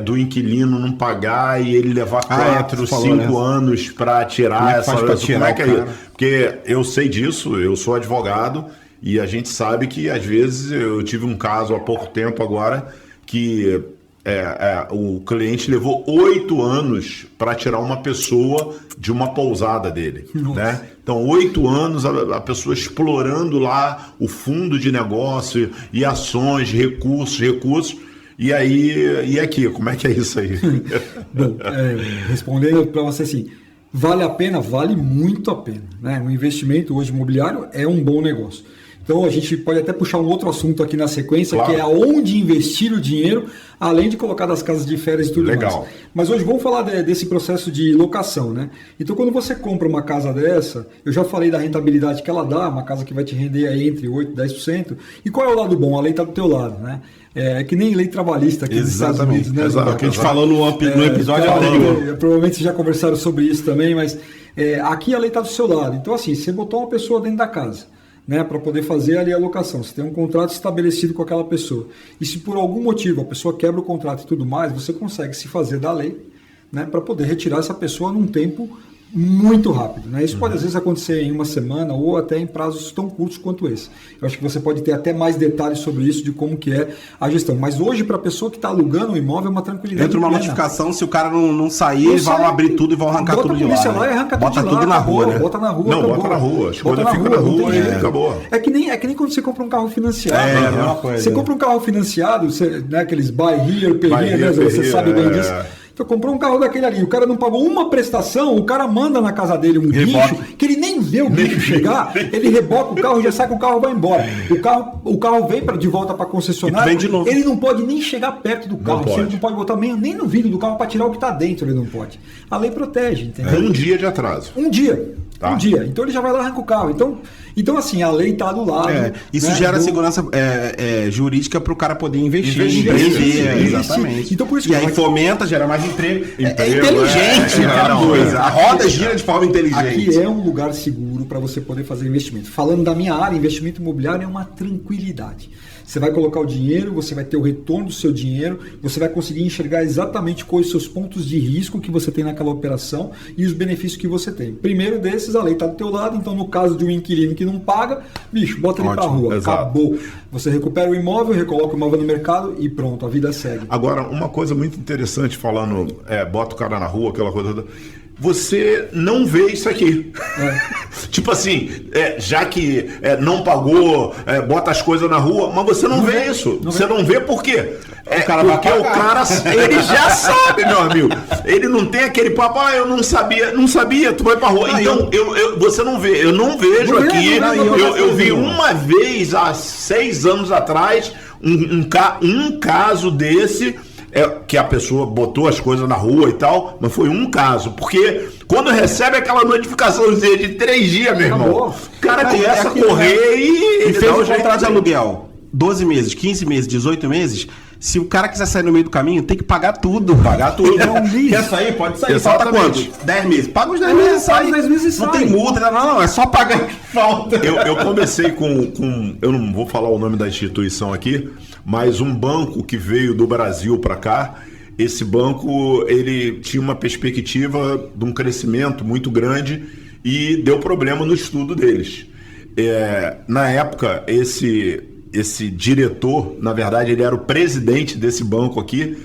do inquilino não pagar e ele levar 4, 5 anos para tirar essa... Como é que é isso? Porque eu sei disso, eu sou advogado e a gente sabe que às vezes eu tive um caso há pouco tempo agora que o cliente levou 8 anos para tirar uma pessoa de uma pousada dele, né? Então, 8 anos a pessoa explorando lá o fundo de negócio e ações, recursos. E aí, e aqui, como é que é isso aí? Bom, respondendo para você assim, vale a pena? Vale muito a pena, né? O investimento hoje imobiliário é um bom negócio. Então a gente pode até puxar um outro assunto aqui na sequência, claro, que é aonde investir o dinheiro, além de colocar das casas de férias e tudo legal mais. Mas hoje vamos falar desse processo de locação, né? Então quando você compra uma casa dessa, eu já falei da rentabilidade que ela dá, uma casa que vai te render aí entre 8% e 10%. E qual é o lado bom? A lei está do teu lado, né? É que nem lei trabalhista aqui nos Estados Unidos, né? Exatamente. Que a gente falou no episódio anterior. Provavelmente vocês já conversaram sobre isso também, mas aqui a lei está do seu lado. Então assim, você botou uma pessoa dentro da casa, né, para poder fazer ali a locação. Você tem um contrato estabelecido com aquela pessoa. E se por algum motivo a pessoa quebra o contrato e tudo mais, você consegue se fazer da lei, né, para poder retirar essa pessoa num tempo muito rápido, né? Isso pode às vezes acontecer em uma semana ou até em prazos tão curtos quanto esse. Eu acho que você pode ter até mais detalhes sobre isso, de como que é a gestão. Mas hoje, para a pessoa que está alugando um imóvel, é uma tranquilidade. Entra uma notificação, se o cara não sair, eles vão abrir tudo e vão arrancar tudo de lá. Bota a polícia lá e arranca tudo de lá. Bota tudo na rua, né? Bota na rua, não, acabou. bota na rua. As Bota coisas ficam na rua e acabou. É que nem quando você compra um carro financiado. É, né? uma coisa. Você compra um carro financiado, você, né, aqueles buy here, pay here, né? Você sabe bem disso. Então comprou um carro daquele ali, o cara não pagou uma prestação, o cara manda na casa dele um guincho, que ele nem vê o guincho chegar, ele reboca o carro, já sai com o carro e vai embora. O carro vem de volta para a concessionária, vem de novo. Ele não pode nem chegar perto do carro, ele não pode botar nem no vidro do carro para tirar o que está dentro, ele não pode. A lei protege, entendeu? Um dia de atraso. Um dia. Tá. Um dia. Então ele já vai lá e arranca o carro. Então assim, a lei está do lado. Isso né, gera segurança jurídica para o cara poder investir. Exatamente. Então, por isso e aí fomenta, gera mais emprego. É inteligente, a roda gira de forma inteligente. Aqui é um lugar seguro para você poder fazer investimento. Falando da minha área, investimento imobiliário é uma tranquilidade. Você vai colocar o dinheiro, você vai ter o retorno do seu dinheiro, você vai conseguir enxergar exatamente quais os seus pontos de risco que você tem naquela operação e os benefícios que você tem. Primeiro desses, a lei está do teu lado, então no caso de um inquilino que não paga, bicho, bota ele para a rua, exato. Acabou. Você recupera o imóvel, recoloca o imóvel no mercado e pronto, a vida segue. Agora, uma coisa muito interessante falando, bota o cara na rua, aquela coisa toda. Você não vê isso aqui. Tipo assim, já que não pagou, bota as coisas na rua, mas você não vê isso. Você não vê por quê? Porque o cara, ele já sabe, meu amigo. Ele não tem aquele papo, eu não sabia, tu vai pra rua. Então, você não vê, eu não vejo aqui. Eu vi uma vez, há 6 anos atrás, um caso desse, que a pessoa botou as coisas na rua e tal, mas foi um caso, porque quando recebe aquela notificaçãozinha de 3 dias, meu irmão, o cara começa a correr e fez o contrato de aluguel, 12 meses, 15 meses, 18 meses, se o cara quiser sair no meio do caminho, tem que pagar tudo. Quer sair? Pode sair. Falta quanto? 10 meses. Paga os 10 meses e sai. Não tem multa, não, é só pagar falta. Eu comecei com, eu não vou falar o nome da instituição aqui, mas um banco que veio do Brasil para cá. Esse banco, ele tinha uma perspectiva de um crescimento muito grande e deu problema no estudo deles. Na época, esse diretor, na verdade, ele era o presidente desse banco aqui,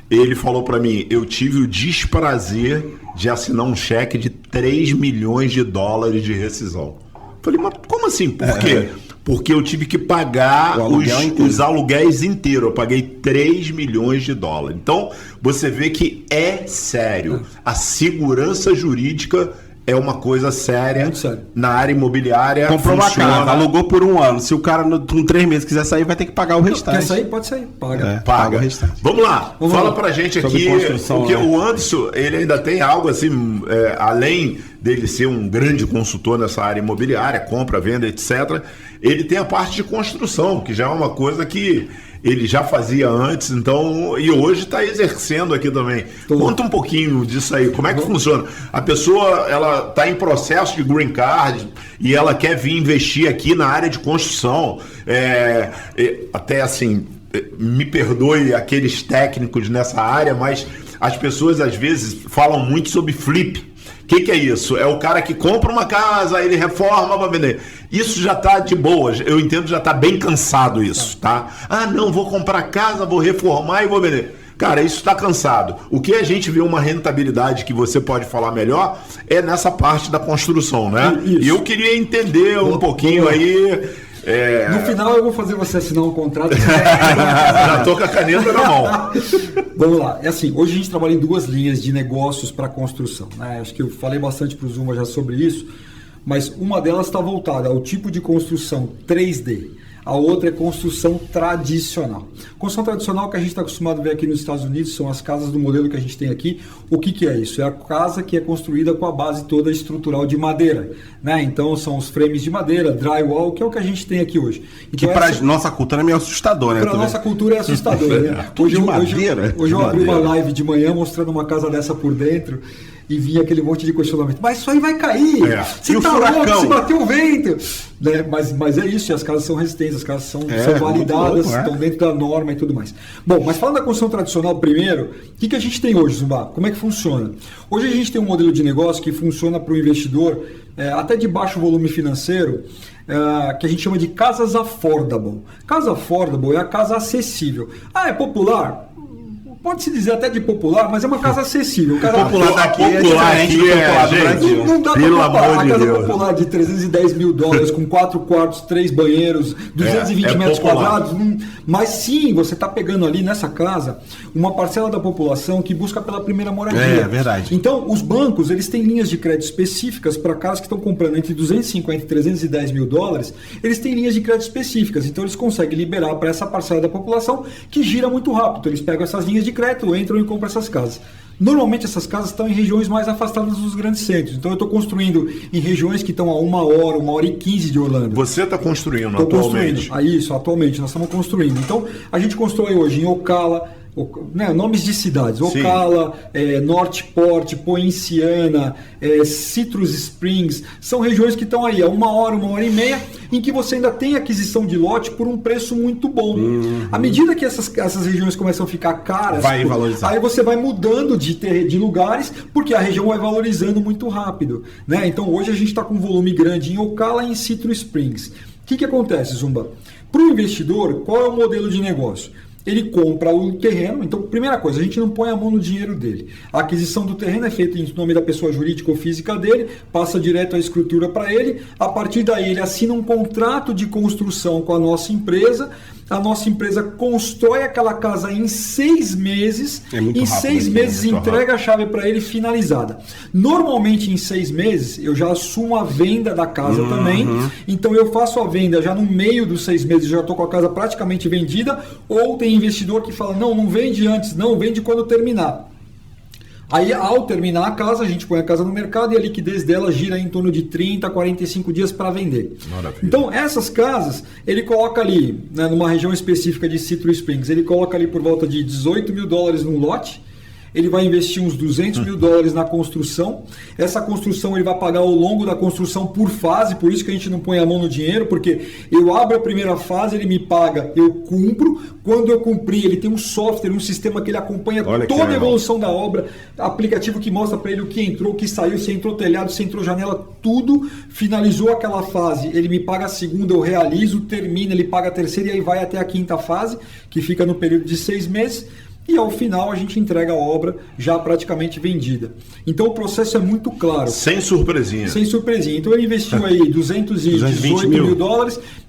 ele falou para mim, eu tive o desprazer de assinar um cheque de $3 milhões de rescisão. Falei, mas como assim? Por quê? Porque eu tive que pagar os aluguéis inteiros. Eu paguei $3 milhões. Então, você vê que é sério. A segurança jurídica é uma coisa séria na área imobiliária. Comprou uma casa, alugou por 1 ano. Se o cara com 3 meses quiser sair, vai ter que pagar o restante. Quer sair? Pode sair. Paga o restante. Vamos lá. Fala pra gente aqui, porque o Anderson, ele ainda tem algo assim, além dele ser um grande consultor nessa área imobiliária, compra, venda, etc. Ele tem a parte de construção, que já é uma coisa que ele já fazia antes, então, e hoje está exercendo aqui também. Conta um pouquinho disso aí, como é que funciona? A pessoa, ela está em processo de green card e ela quer vir investir aqui na área de construção, até assim, me perdoe aqueles técnicos nessa área, mas as pessoas às vezes falam muito sobre flip. O que é isso? É o cara que compra uma casa, ele reforma para vender. Isso já está de boa, eu entendo, já está bem cansado isso, tá? Não, vou comprar casa, vou reformar e vou vender. Cara, isso está cansado. O que a gente vê uma rentabilidade que você pode falar melhor é nessa parte da construção, né? Isso. E eu queria entender um pouquinho aí... No final eu vou fazer você assinar um contrato. Já tô com a caneta na mão. Vamos lá. Hoje a gente trabalha em 2 linhas de negócios para construção, né? Acho que eu falei bastante para o Zuma já sobre isso. mas uma delas está voltada ao tipo de construção 3D. A outra é construção tradicional. Construção tradicional que a gente está acostumado a ver aqui nos Estados Unidos são as casas do modelo que a gente tem aqui. O que é isso? É a casa que é construída com a base toda estrutural de madeira, né? Então são os frames de madeira, drywall, que é o que a gente tem aqui hoje. Então, que para nossa cultura é meio assustador, né? Para nossa cultura é assustador, né? Hoje eu abri uma live de manhã mostrando uma casa dessa por dentro e vinha aquele monte de questionamento. Mas isso aí vai cair! Você tá louco, se bater o vento! Né? Mas é isso, e as casas são resistentes, as casas são validadas, estão dentro da norma e tudo mais. Bom, mas falando da construção tradicional primeiro, o que a gente tem hoje, Zumba? Como é que funciona? Hoje a gente tem um modelo de negócio que funciona para o investidor até de baixo volume financeiro, que a gente chama de casas affordable. Casa affordable é a casa acessível. É popular? Pode-se dizer até de popular, mas é uma casa acessível. O cara popular daqui é diferente do popular do Brasil. Não dá para comparar. A casa popular de $310 mil, com 4 quartos, 3 banheiros, 220 metros quadrados. Mas sim, você está pegando ali nessa casa uma parcela da população que busca pela primeira moradia. É verdade. Então, os bancos, eles têm linhas de crédito específicas para casas que estão comprando entre 250 e 310 mil dólares. Eles têm linhas de crédito específicas. Então, eles conseguem liberar para essa parcela da população que gira muito rápido. Então, eles pegam essas linhas de crédito, entram e compram essas casas. Normalmente essas casas estão em regiões mais afastadas dos grandes centros. Então eu estou construindo em regiões que estão a 1 hora e 15 de Orlando. Você está construindo atualmente? Isso, atualmente nós estamos construindo. Então a gente constrói hoje em Ocala, nomes de cidades, Ocala, Northport, Poinciana, Citrus Springs, são regiões que estão aí a 1 hora e meia, em que você ainda tem aquisição de lote por um preço muito bom. À medida que essas regiões começam a ficar caras, vai valorizar. Aí você vai mudando de lugares, porque a região vai valorizando muito rápido, né? Então hoje a gente está com um volume grande em Ocala e em Citrus Springs. O que acontece, Zumba? Para o investidor, qual é o modelo de negócio? Ele compra o terreno. Então, primeira coisa, a gente não põe a mão no dinheiro dele. A aquisição do terreno é feita em nome da pessoa jurídica ou física dele, passa direto a escritura para ele. A partir daí, ele assina um contrato de construção com a nossa empresa. A nossa empresa constrói aquela casa em 6 meses. Em 6 meses entrega a chave para ele finalizada. Normalmente em 6 meses eu já assumo a venda da casa também. Então eu faço a venda já no meio dos 6 meses, já estou com a casa praticamente vendida. Ou tem investidor que fala, não vende antes, não, vende quando terminar. Aí, ao terminar a casa, a gente põe a casa no mercado e a liquidez dela gira em torno de 30 a 45 dias para vender. Maravilha. Então, essas casas, ele coloca ali, né, numa região específica de Citrus Springs, ele coloca ali por volta de $18 mil num lote. Ele vai investir uns $200 mil na construção. Essa construção ele vai pagar ao longo da construção por fase, por isso que a gente não põe a mão no dinheiro, porque eu abro a primeira fase, ele me paga, eu cumpro. Quando eu cumprir, ele tem um software, um sistema que ele acompanha toda a evolução da obra, aplicativo que mostra para ele o que entrou, o que saiu, se entrou telhado, se entrou janela, tudo. Finalizou aquela fase, ele me paga a segunda, eu realizo, termina, ele paga a terceira e aí vai até a quinta fase, que fica no período de 6 meses. E ao final a gente entrega a obra já praticamente vendida. Então o processo é muito claro. Sem surpresinha. Sem surpresinha. Então ele investiu aí $218 mil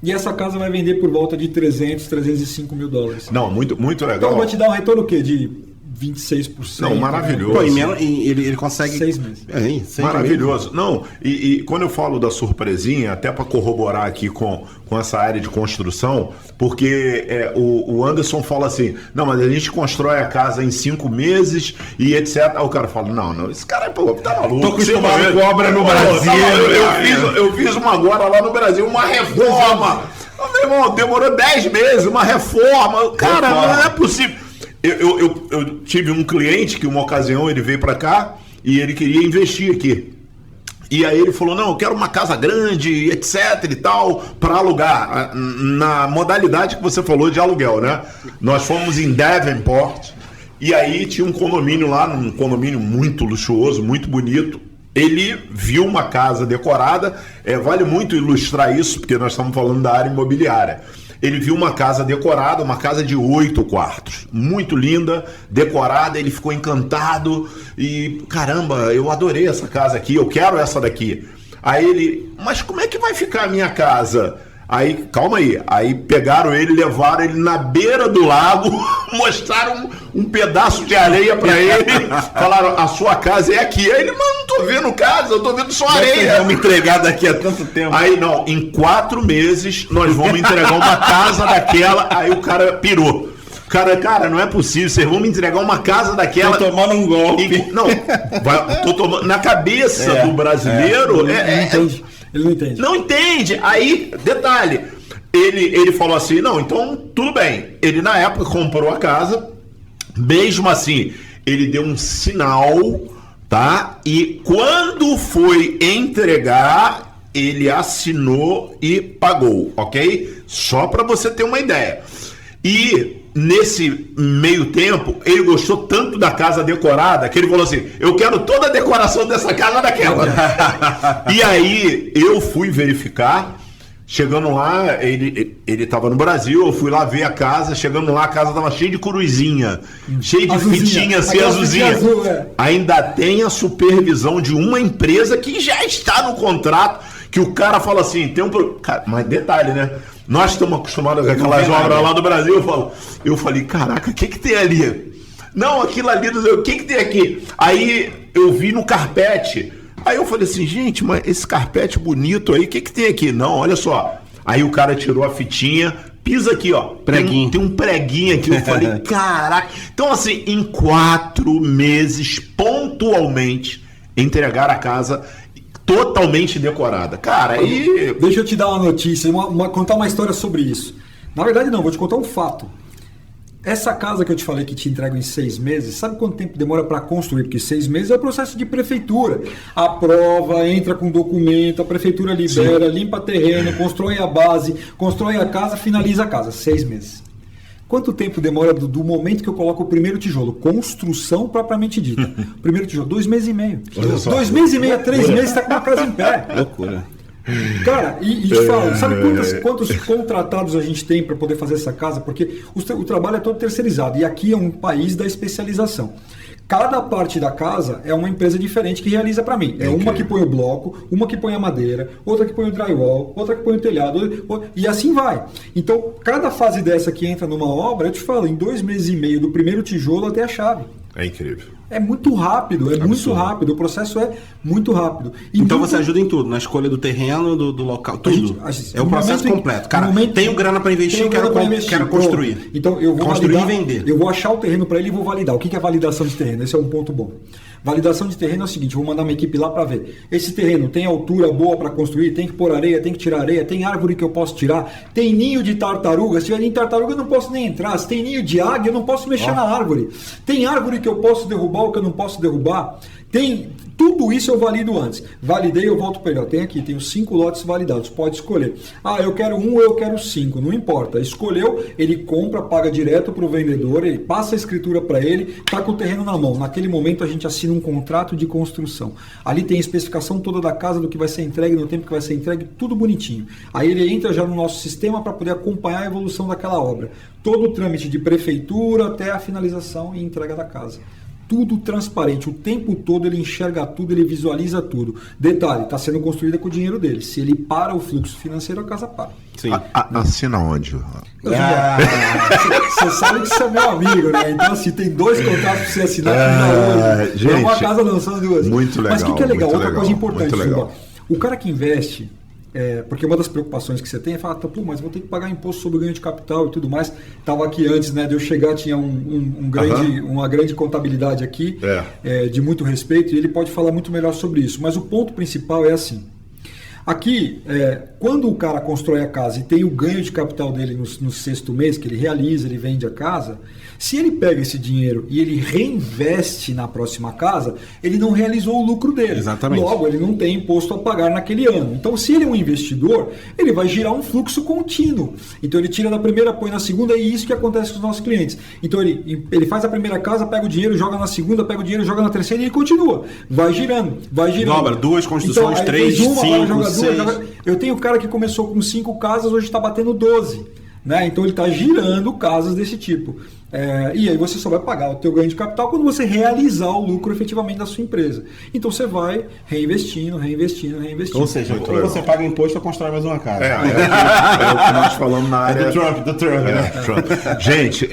e essa casa vai vender por volta de $305 mil. Não, muito legal. Então vai te dar um retorno o quê? De 26%. Não, maravilhoso. Pô, ele consegue... 6 meses. 6 maravilhoso. Meses. Não, e quando eu falo da surpresinha, até para corroborar aqui com essa área de construção, porque o Anderson fala assim, não, mas a gente constrói a casa em 5 meses e etc. Aí o cara fala, não, esse cara tá maluco. Tô acostumado com obra no Brasil. Eu fiz uma agora lá no Brasil, uma reforma. Meu irmão, demorou 10 meses, uma reforma. Cara, não é possível. Eu tive um cliente que uma ocasião ele veio para cá e ele queria investir aqui. E aí ele falou, não, eu quero uma casa grande, etc e tal, para alugar. Na modalidade que você falou de aluguel, né? Nós fomos em Davenport e aí tinha um condomínio lá, um condomínio muito luxuoso, muito bonito. Ele viu uma casa decorada, vale muito ilustrar isso, porque nós estamos falando da área imobiliária. Ele viu uma casa decorada, uma casa de 8 quartos, muito linda, decorada, ele ficou encantado e, caramba, eu adorei essa casa aqui, eu quero essa daqui. Aí ele, mas como é que vai ficar a minha casa? Aí, calma aí pegaram ele, levaram ele na beira do lago, mostraram um pedaço de areia pra ele, falaram, a sua casa é aqui. Aí ele, mas não tô tô vendo casa, eu tô vendo só Vocês areia. vão me entregar daqui a tanto tempo. Aí não, em 4 meses nós vamos entregar uma casa daquela. Aí o cara pirou. Cara, não é possível, vocês vão me entregar uma casa daquela. Tô tomando um golpe. Não, tô tomando. Na cabeça do brasileiro. Ele não entende. Não entende. Aí, detalhe, ele falou assim: não, então tudo bem. Ele na época comprou a casa, mesmo assim, ele deu um sinal, tá? E quando foi entregar, ele assinou e pagou, ok? Só para você ter uma ideia. E nesse meio tempo, ele gostou tanto da casa decorada que ele falou assim: eu quero toda a decoração dessa casa daquela. E aí eu fui verificar. Chegando lá, ele tava no Brasil, eu fui lá ver a casa. Chegando lá, a casa tava cheia de coruzinha, cheia de fitinha assim, azulzinha. Azul, Ainda tem a supervisão de uma empresa que já está no contrato, que o cara fala assim, tem um... Cara, mas detalhe, né? Nós estamos acostumados com aquelas obras lá do Brasil. Eu falei, caraca, o que tem ali? Não, aquilo ali, o que tem aqui? Aí eu vi no carpete. Aí eu falei assim, gente, mas esse carpete bonito aí, o que tem aqui? Não, olha só. Aí o cara tirou a fitinha, pisa aqui, ó. Preguinho. Tem um preguinho aqui. Eu falei, caraca. Então, assim, em 4 meses, pontualmente, entregar a casa totalmente decorada. Cara, aí... Deixa eu te dar uma notícia, contar uma história sobre isso. Na verdade, não, vou te contar um fato. Essa casa que eu te falei que te entrego em 6 meses, sabe quanto tempo demora para construir? Porque 6 meses é o processo de prefeitura. Aprova, entra com documento, a prefeitura libera, limpa terreno, constrói a base, constrói a casa, finaliza a casa. 6 meses. Quanto tempo demora do momento que eu coloco o primeiro tijolo? Construção propriamente dita. Primeiro tijolo, 2 meses e meio. 2 meses e meio a 3 meses está com a casa em pé. Loucura. Cara, e te falo, sabe quantos contratados a gente tem para poder fazer essa casa? Porque o trabalho é todo terceirizado e aqui é um país da especialização. Cada parte da casa é uma empresa diferente que realiza para mim. É uma que põe o bloco, uma que põe a madeira, outra que põe o drywall, outra que põe o telhado, e assim vai. Então, cada fase dessa que entra numa obra, eu te falo, em 2 meses e meio, do primeiro tijolo até a chave. É incrível. É muito rápido, muito rápido. O processo é muito rápido. E então você ajuda em tudo, na escolha do terreno, do local, tudo. É o processo completo. Cara, tenho grana para investir, quero construir. Então eu vou construir validar, e vender. Eu vou achar o terreno para ele e vou validar. O que é validação de terreno? Esse é um ponto bom. Validação de terreno é o seguinte, vou mandar uma equipe lá para ver. Esse terreno tem altura boa para construir, tem que pôr areia, tem que tirar areia, tem árvore que eu posso tirar, tem ninho de tartaruga, se tiver ninho de tartaruga eu não posso nem entrar, se tem ninho de águia eu não posso mexer na árvore, tem árvore que eu posso derrubar ou que eu não posso derrubar, tem... Tudo isso eu valido antes. Validei, eu volto para ele. Tem aqui, tenho 5 lotes validados. Pode escolher. Eu quero 1 ou eu quero 5. Não importa. Escolheu, ele compra, paga direto para o vendedor, ele passa a escritura para ele, está com o terreno na mão. Naquele momento a gente assina um contrato de construção. Ali tem a especificação toda da casa, do que vai ser entregue, no tempo que vai ser entregue, tudo bonitinho. Aí ele entra já no nosso sistema para poder acompanhar a evolução daquela obra. Todo o trâmite de prefeitura até a finalização e entrega da casa. Tudo transparente, o tempo todo ele enxerga tudo, ele visualiza tudo. Detalhe, está sendo construída com o dinheiro dele. Se ele para o fluxo financeiro, a casa para. Sim. Assina onde? Você sabe que você é meu amigo, né? Então, assim, tem 2 contratos para você assinar hoje. Gente, uma casa lançando 2. Muito legal. Mas o que é legal? Outra coisa importante, Juba. O cara que investe, porque uma das preocupações que você tem é falar, mas vou ter que pagar imposto sobre o ganho de capital e tudo mais. Estava aqui antes, né, de eu chegar, tinha uma grande contabilidade aqui, de muito respeito, e ele pode falar muito melhor sobre isso. Mas o ponto principal é assim. Aqui, quando o cara constrói a casa e tem o ganho de capital dele no 6º mês, que ele realiza, ele vende a casa, se ele pega esse dinheiro e ele reinveste na próxima casa, ele não realizou o lucro dele. Exatamente. Logo, ele não tem imposto a pagar naquele ano. Então, se ele é um investidor, ele vai girar um fluxo contínuo. Então, ele tira da primeira, põe na segunda, e isso que acontece com os nossos clientes. Então, ele faz a primeira casa, pega o dinheiro, joga na segunda, pega o dinheiro, joga na terceira e ele continua. Vai girando, vai girando. Dobra, 2 construções, então, 3, 5, 6. Eu tenho um cara que começou com 5 casas, hoje está batendo 12. Né? Então ele está girando casas desse tipo. E aí você só vai pagar o teu ganho de capital quando você realizar o lucro efetivamente da sua empresa. Então você vai reinvestindo. Ou seja, ou você paga imposto ou constrói mais uma casa. É o que nós falamos na área... Do Trump, né? Trump. Gente,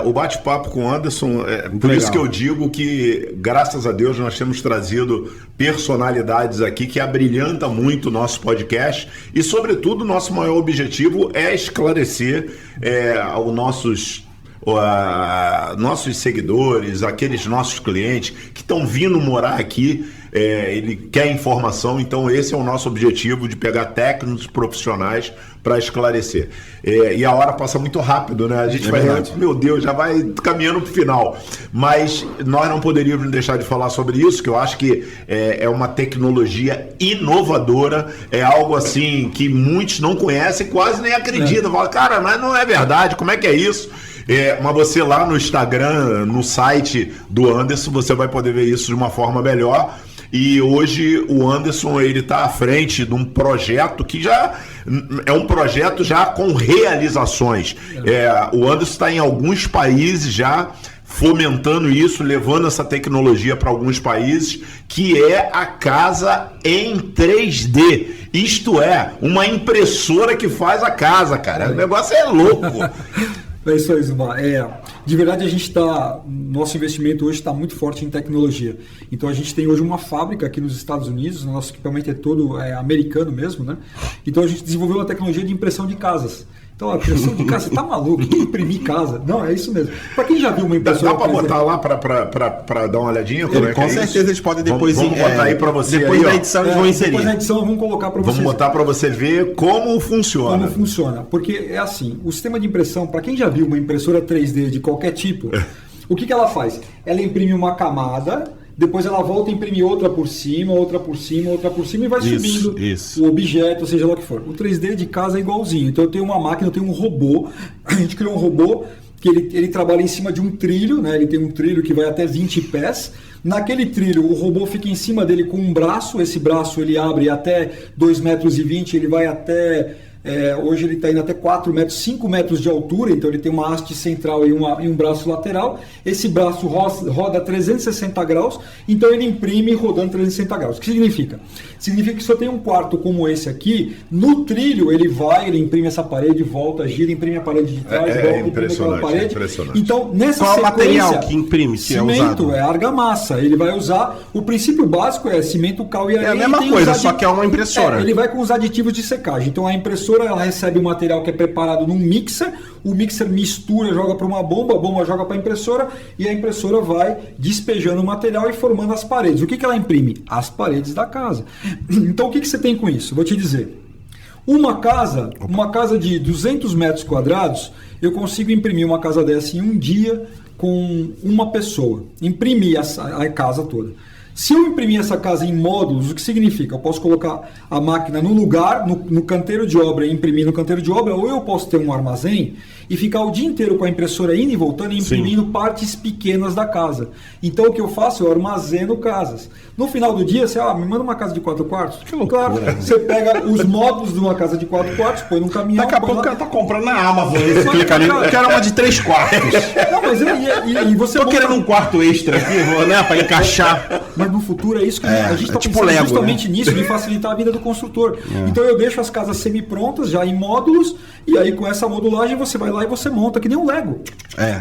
o bate-papo com o Anderson, por legal. isso que eu digo que, graças a Deus, nós temos trazido personalidades aqui que abrilhanta muito o nosso podcast e, sobretudo, o nosso maior objetivo é esclarecer aos nossos seguidores, aqueles nossos clientes que estão vindo morar aqui, ele quer informação, então esse é o nosso objetivo, de pegar técnicos profissionais para esclarecer. E a hora passa muito rápido, né? A gente meu Deus, já vai caminhando para o final. Mas nós não poderíamos deixar de falar sobre isso, que eu acho que é uma tecnologia inovadora, é algo assim que muitos não conhecem, quase nem acreditam. Fala, cara, mas não é verdade, como é que é isso? Mas você lá no Instagram, no site do Anderson, você vai poder ver isso de uma forma melhor. E hoje o Anderson, ele está à frente de um projeto que já é um projeto já com realizações. O Anderson está em alguns países já fomentando isso, levando essa tecnologia para alguns países, que é a casa em 3D. Isto é, uma impressora que faz a casa, cara. O negócio é louco. É isso aí, Zumba. De verdade, nosso investimento hoje está muito forte em tecnologia. Então a gente tem hoje uma fábrica aqui nos Estados Unidos, nosso equipamento é todo americano mesmo, né? Então a gente desenvolveu uma tecnologia de impressão de casas. Então, a impressão de casa, você tá maluco? Imprimir casa? Não, é isso mesmo. Para quem já viu uma impressora... Dá para botar lá para dar uma olhadinha? Com certeza eles podem depois... Vamos botar aí para você. Depois da edição eles vão inserir. Depois da edição vamos colocar para vocês. Vamos botar para você ver como funciona. Como funciona. Porque é assim, o sistema de impressão, para quem já viu uma impressora 3D de qualquer tipo, o que ela faz? Ela imprime uma camada... Depois ela volta a imprimir outra por cima e vai subindo o objeto, seja lá o que for. O 3D de casa é igualzinho. Então eu tenho uma máquina, eu tenho um robô. A gente criou um robô que ele trabalha em cima de um trilho, né? Ele tem um trilho que vai até 20 pés. Naquele trilho, o robô fica em cima dele com um braço. Esse braço ele abre até 2,20 metros, ele vai até... hoje ele está indo até 4 metros, 5 metros de altura, então ele tem uma haste central e um braço lateral. Esse braço roda 360 graus, então ele imprime rodando 360 graus. O que significa? Significa que se eu tenho um quarto como esse aqui, no trilho ele imprime essa parede, volta, gira, imprime a parede de trás, volta, imprime aquela parede. Então, nessa qual sequência, o material que imprime? Cimento, argamassa. Ele vai usar, o princípio básico é cimento, cal e areia. É a mesma coisa, só que é uma impressora. Ele vai com os aditivos de secagem. Então a impressora ela recebe o material que é preparado num mixer, o mixer mistura, joga para uma bomba, a bomba joga para a impressora e a impressora vai despejando o material e formando as paredes. O que ela imprime? As paredes da casa. Então o que você tem com isso? Vou te dizer. Uma casa de 200 metros quadrados, eu consigo imprimir uma casa dessa em um dia com uma pessoa. Imprimir a casa toda. Se eu imprimir essa casa em módulos, o que significa? Eu posso colocar a máquina no lugar, no canteiro de obra e imprimir no canteiro de obra, ou eu posso ter um armazém e ficar o dia inteiro com a impressora indo e voltando e imprimindo partes pequenas da casa. Então o que eu faço? Eu armazeno casas. No final do dia, você me manda uma casa de 4 quartos? Que loucura. Claro, você pega os módulos de uma casa de 4 quartos, põe num caminhão... Daqui a pouco o cara tá comprando na Amazon. Você clica ali, eu quero uma de 3 quartos. Não, mas e você... Tô querendo um quarto extra aqui, né, para encaixar. Mas no futuro é isso que a gente está tipo pensando, Lego, justamente nisso, de facilitar a vida do construtor. Então eu deixo as casas semi-prontas, já em módulos, e aí com essa modulagem você vai lá e você monta, que nem um Lego.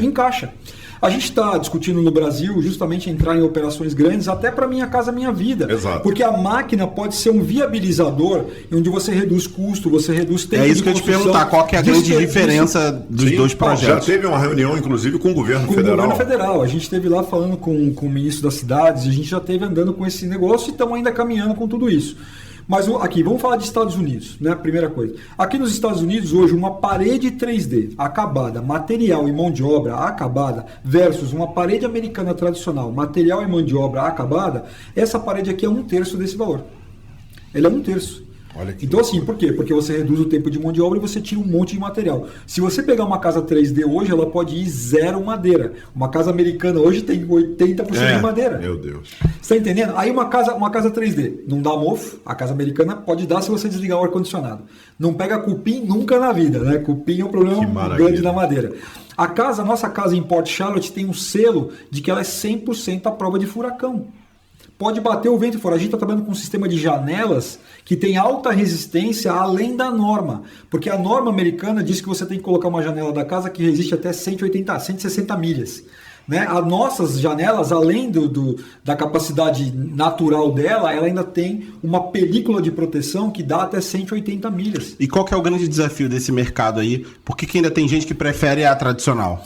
Encaixa. A gente está discutindo no Brasil justamente entrar em operações grandes até para Minha Casa Minha Vida. Exato. Porque a máquina pode ser um viabilizador onde você reduz custo, você reduz tempo. É isso que eu ia te perguntar, qual que é a grande diferença dos dois projetos? Já teve uma reunião, inclusive, com o governo federal. Com o governo federal. A gente esteve lá falando com o ministro das cidades, a gente já esteve andando com esse negócio e estamos ainda caminhando com tudo isso. Mas aqui, vamos falar de Estados Unidos, né? Primeira coisa. Aqui nos Estados Unidos, hoje, uma parede 3D acabada, material e mão de obra acabada, versus uma parede americana tradicional, material e mão de obra acabada, essa parede aqui é 1/3 desse valor. Ela é 1/3. Olha que então assim, por quê? Porque você reduz o tempo de mão de obra e você tira um monte de material. Se você pegar uma casa 3D hoje, ela pode ir zero madeira. Uma casa americana hoje tem 80% de madeira. Meu Deus. Você está entendendo? Aí uma casa 3D não dá mofo, a casa americana pode dar se você desligar o ar-condicionado. Não pega cupim nunca na vida, né? Cupim é um problema grande na madeira. A nossa casa em Port Charlotte tem um selo de que ela é 100% à prova de furacão. Pode bater o vento fora. A gente está trabalhando com um sistema de janelas que tem alta resistência além da norma. Porque a norma americana diz que você tem que colocar uma janela da casa que resiste até 160 milhas. Né? As nossas janelas, além da capacidade natural dela, ela ainda tem uma película de proteção que dá até 180 milhas. E qual que é o grande desafio desse mercado aí? Por que ainda tem gente que prefere a tradicional?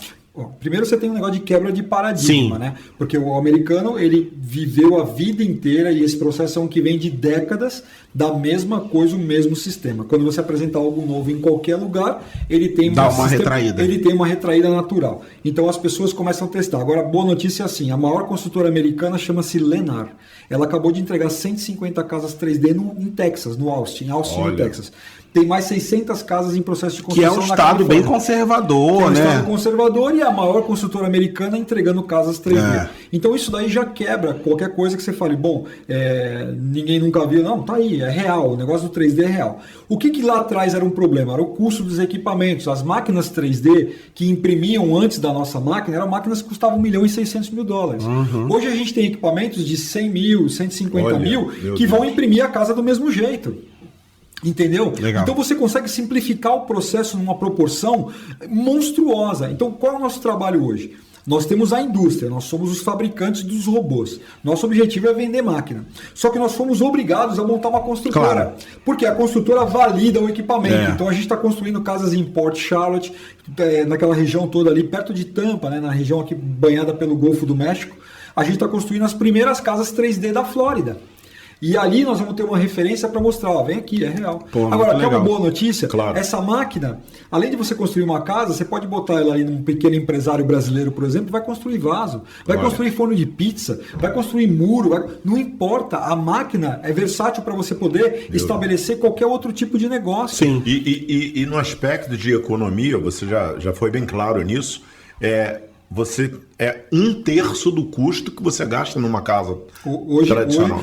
Primeiro você tem um negócio de quebra de paradigma, né? Porque o americano, ele viveu a vida inteira e esse processo é um que vem de décadas da mesma coisa, o mesmo sistema. Quando você apresenta algo novo em qualquer lugar, ele tem retraída. Ele tem uma retraída natural. Então as pessoas começam a testar. Agora, boa notícia é assim, a maior construtora americana chama-se Lennar. Ela acabou de entregar 150 casas 3D em Texas, no Austin, no Texas. Tem mais 600 casas em processo de construção. Que é um estado bem conservador, né? É um estado conservador e a maior construtora americana entregando casas 3D. Então isso daí já quebra qualquer coisa que você fale, ninguém nunca viu. Não, tá aí, é real, o negócio do 3D é real. O que lá atrás era um problema? Era o custo dos equipamentos. As máquinas 3D que imprimiam antes da nossa máquina eram máquinas que custavam $1.600.000. Hoje a gente tem equipamentos de 100 mil, 150 mil que vão imprimir a casa do mesmo jeito. Entendeu? Legal. Então você consegue simplificar o processo numa proporção monstruosa. Então qual é o nosso trabalho hoje? Nós temos a indústria, nós somos os fabricantes dos robôs. Nosso objetivo é vender máquina. Só que nós fomos obrigados a montar uma construtora. Claro. Porque a construtora valida o equipamento. Então a gente está construindo casas em Port Charlotte, naquela região toda ali, perto de Tampa, né, na região aqui banhada pelo Golfo do México. A gente está construindo as primeiras casas 3D da Flórida. E ali nós vamos ter uma referência para mostrar, vem aqui, é real. Agora, quer uma boa notícia? Claro. Essa máquina, além de você construir uma casa, você pode botar ela ali num pequeno empresário brasileiro, por exemplo, vai construir vaso, vai construir forno de pizza, vai construir muro, não importa, a máquina é versátil para você poder estabelecer qualquer outro tipo de negócio. Sim. E no aspecto de economia, você já foi bem claro nisso, você é 1/3 do custo que você gasta numa casa tradicional.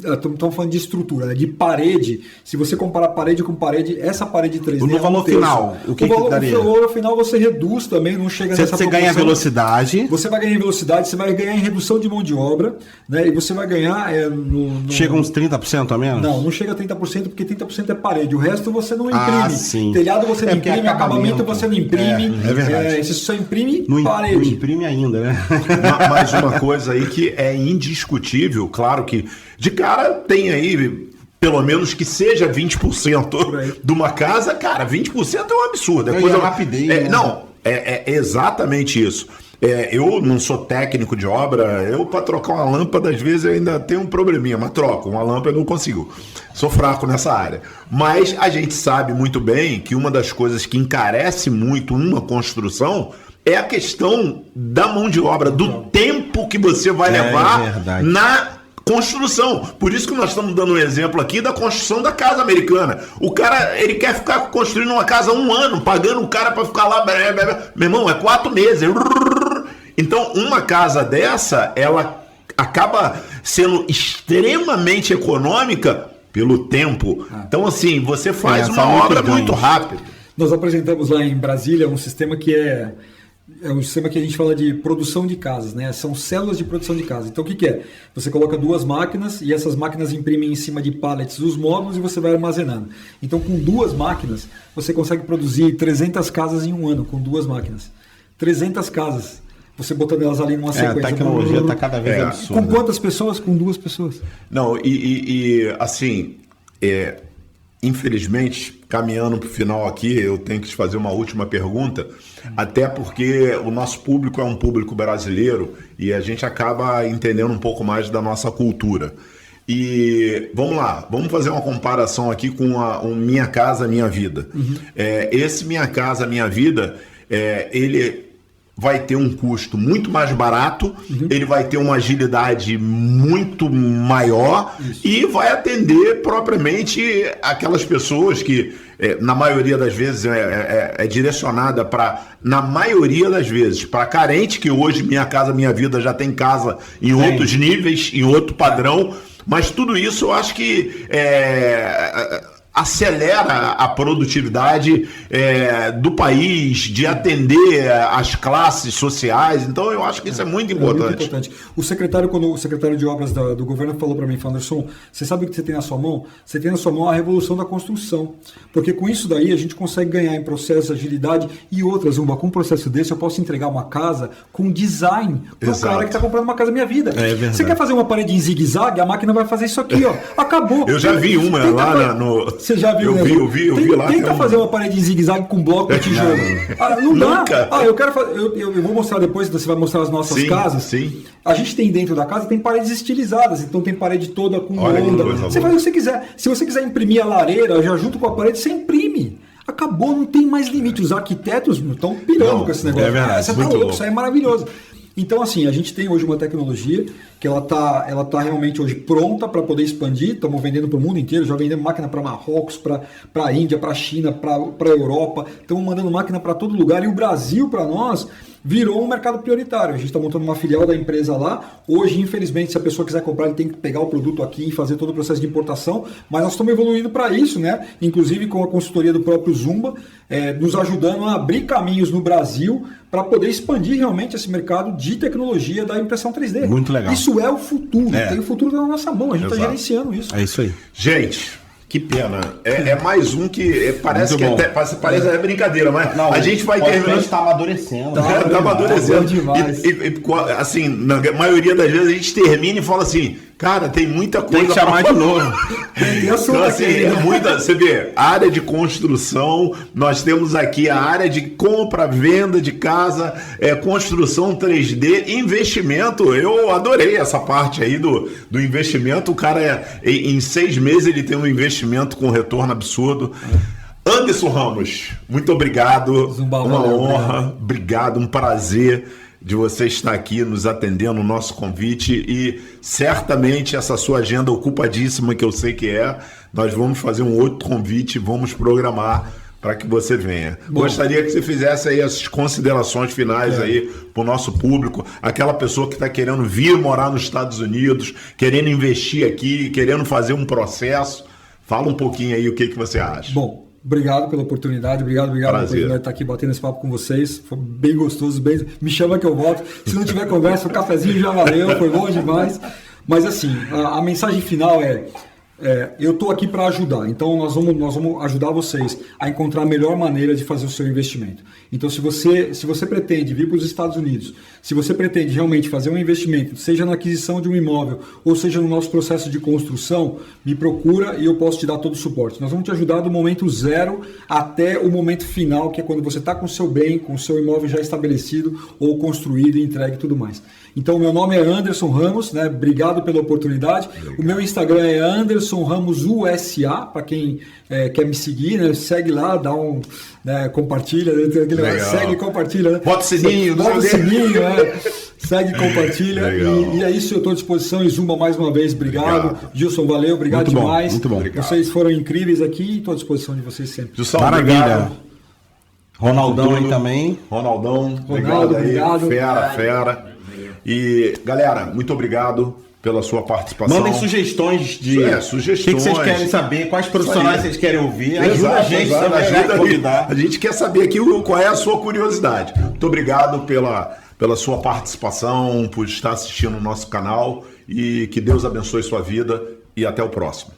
Estamos falando de estrutura, né? De parede. Se você comparar parede com parede, essa parede 3D no valor final, o que daria? O valor final você reduz também, não chega nessa proporção. Você ganha velocidade. Você vai ganhar em velocidade, você vai ganhar em redução de mão de obra, né? E você vai ganhar... Chega uns 30% a menos? Não chega a 30%, porque 30% é parede. O resto você não imprime. Sim. Telhado você não imprime, acabamento você não imprime. É verdade. Você só imprime parede. Não imprime ainda, né? Mais uma coisa aí que é indiscutível, claro que de cara tem aí pelo menos que seja 20% de uma casa, cara, 20% é um absurdo. É coisa rapidez. É exatamente isso. Eu não sou técnico de obra, para trocar uma lâmpada às vezes eu ainda tenho um probleminha, mas troco, uma lâmpada eu não consigo. Sou fraco nessa área. Mas a gente sabe muito bem que uma das coisas que encarece muito uma construção é a questão da mão de obra, do tempo que você vai levar na construção. Por isso que nós estamos dando um exemplo aqui da construção da casa americana. O cara, ele quer ficar construindo uma casa 1 ano, pagando o cara para ficar lá. Meu irmão, é 4 meses. Então, uma casa dessa, ela acaba sendo extremamente econômica pelo tempo. Então, assim, você faz uma obra muito rápida. Nós apresentamos lá em Brasília um sistema que é um sistema que a gente fala de produção de casas, né? São células de produção de casas. Então o que é? Você coloca 2 máquinas e essas máquinas imprimem em cima de pallets os módulos e você vai armazenando. Então com 2 máquinas você consegue produzir 300 casas em 1 ano com 2 máquinas. 300 casas. Você botando elas ali numa sequência. A tecnologia está cada vez absurda. Com quantas pessoas? Com 2 pessoas. Não, assim, infelizmente, caminhando para o final aqui, eu tenho que te fazer uma última pergunta, até porque o nosso público é um público brasileiro e a gente acaba entendendo um pouco mais da nossa cultura. E vamos lá, vamos fazer uma comparação aqui com o Minha Casa Minha Vida. Esse Minha Casa Minha Vida, ele vai ter um custo muito mais barato, ele vai ter uma agilidade muito maior e vai atender propriamente aquelas pessoas que, na maioria das vezes, é direcionada para, na maioria das vezes, para carente, que hoje Minha Casa Minha Vida já tem casa em outros níveis, em outro padrão, mas tudo isso eu acho que acelera a produtividade do país, de atender as classes sociais. Então, eu acho que isso é muito importante. Muito importante. Quando o secretário de obras do governo falou para mim, Anderson, você sabe o que você tem na sua mão? Você tem na sua mão a revolução da construção. Porque com isso daí a gente consegue ganhar em processo, agilidade e outras. Com um processo desse eu posso entregar uma casa com design para o cara que está comprando uma casa Minha Vida. Você quer fazer uma parede em zigue-zague? A máquina vai fazer isso aqui, ó. Acabou. Eu já vi uma lá no... Você já viu, eu vi lá. Tenta fazer uma parede em zigue-zague com bloco de tijolo. Não dá. Eu quero fazer. Eu vou mostrar depois, você vai mostrar as nossas casas. Sim. A gente tem dentro da casa, tem paredes estilizadas, então tem parede toda com onda. Você faz o que você quiser. Se você quiser imprimir a lareira, já junto com a parede, você imprime. Acabou, não tem mais limite. Os arquitetos estão pirando com esse negócio. É verdade. Você tá louco, isso aí é maravilhoso. Então, assim, a gente tem hoje uma tecnologia que ela tá realmente hoje pronta para poder expandir. Estamos vendendo para o mundo inteiro, já vendemos máquina para Marrocos, para a Índia, para a China, para a Europa. Estamos mandando máquina para todo lugar. E o Brasil, para nós, virou um mercado prioritário. A gente está montando uma filial da empresa lá. Hoje, infelizmente, se a pessoa quiser comprar, ele tem que pegar o produto aqui e fazer todo o processo de importação. Mas nós estamos evoluindo para isso, né? Inclusive com a consultoria do próprio Zumba, nos ajudando a abrir caminhos no Brasil para poder expandir realmente esse mercado de tecnologia da impressão 3D. Muito legal. Isso é o futuro. Tem o futuro na nossa mão. A gente está gerenciando isso. É isso aí. Gente, que pena. É mais um que parece Muito que bom. parece brincadeira, mas Não, a gente vai terminar. está amadurecendo. Tá amadurecendo. demais. Assim, na maioria das vezes a gente termina e fala assim, cara, tem muita coisa. Tem que chamar de novo. Então, assim, você vê, área de construção, nós temos aqui a área de compra, venda de casa, construção 3D, investimento. Eu adorei essa parte aí do investimento. O cara, em 6 meses, ele tem um investimento com retorno absurdo. Anderson Ramos, muito obrigado. Zumba, uma valeu, honra, obrigado, um prazer de você estar aqui nos atendendo o nosso convite e certamente essa sua agenda ocupadíssima, que eu sei que nós vamos fazer um outro convite, vamos programar para que você venha. Bom, gostaria que você fizesse aí as considerações finais aí para o nosso público, aquela pessoa que está querendo vir morar nos Estados Unidos, querendo investir aqui, querendo fazer um processo. Fala um pouquinho aí o que você acha. Bom, obrigado pela oportunidade, obrigado pela oportunidade de estar aqui batendo esse papo com vocês. Foi bem gostoso, me chama que eu volto. Se não tiver conversa, o cafezinho já valeu, foi bom demais. Mas assim, a mensagem final eu estou aqui para ajudar, então nós vamos ajudar vocês a encontrar a melhor maneira de fazer o seu investimento. Então, se você pretende vir para os Estados Unidos, se você pretende realmente fazer um investimento, seja na aquisição de um imóvel ou seja no nosso processo de construção, me procura e eu posso te dar todo o suporte. Nós vamos te ajudar do momento zero até o momento final, que é quando você está com o seu bem, com o seu imóvel já estabelecido ou construído, entregue e tudo mais. Então, meu nome é Anderson Ramos, né? Obrigado pela oportunidade. Obrigado. O meu Instagram é Anderson Ramos USA, para quem quer me seguir, né? Segue lá, dá um, compartilha, segue e compartilha. Né? Bota o sininho, segue e compartilha. E é isso, eu estou à disposição. E Zumba, mais uma vez, obrigado. Gilson, valeu, obrigado muito demais. Muito bom. Vocês foram incríveis aqui e estou à disposição de vocês sempre. Gilson, maravilha. Obrigado. Ronaldão aí também. Obrigado. Obrigado. Fera. E, galera, muito obrigado pela sua participação. Mandem sugestões de sugestões. O que vocês querem saber, quais profissionais vocês querem ouvir. Ajuda a gente também a convidar. A gente quer saber aqui qual é a sua curiosidade. Muito obrigado pela sua participação, por estar assistindo o nosso canal e que Deus abençoe sua vida e até o próximo.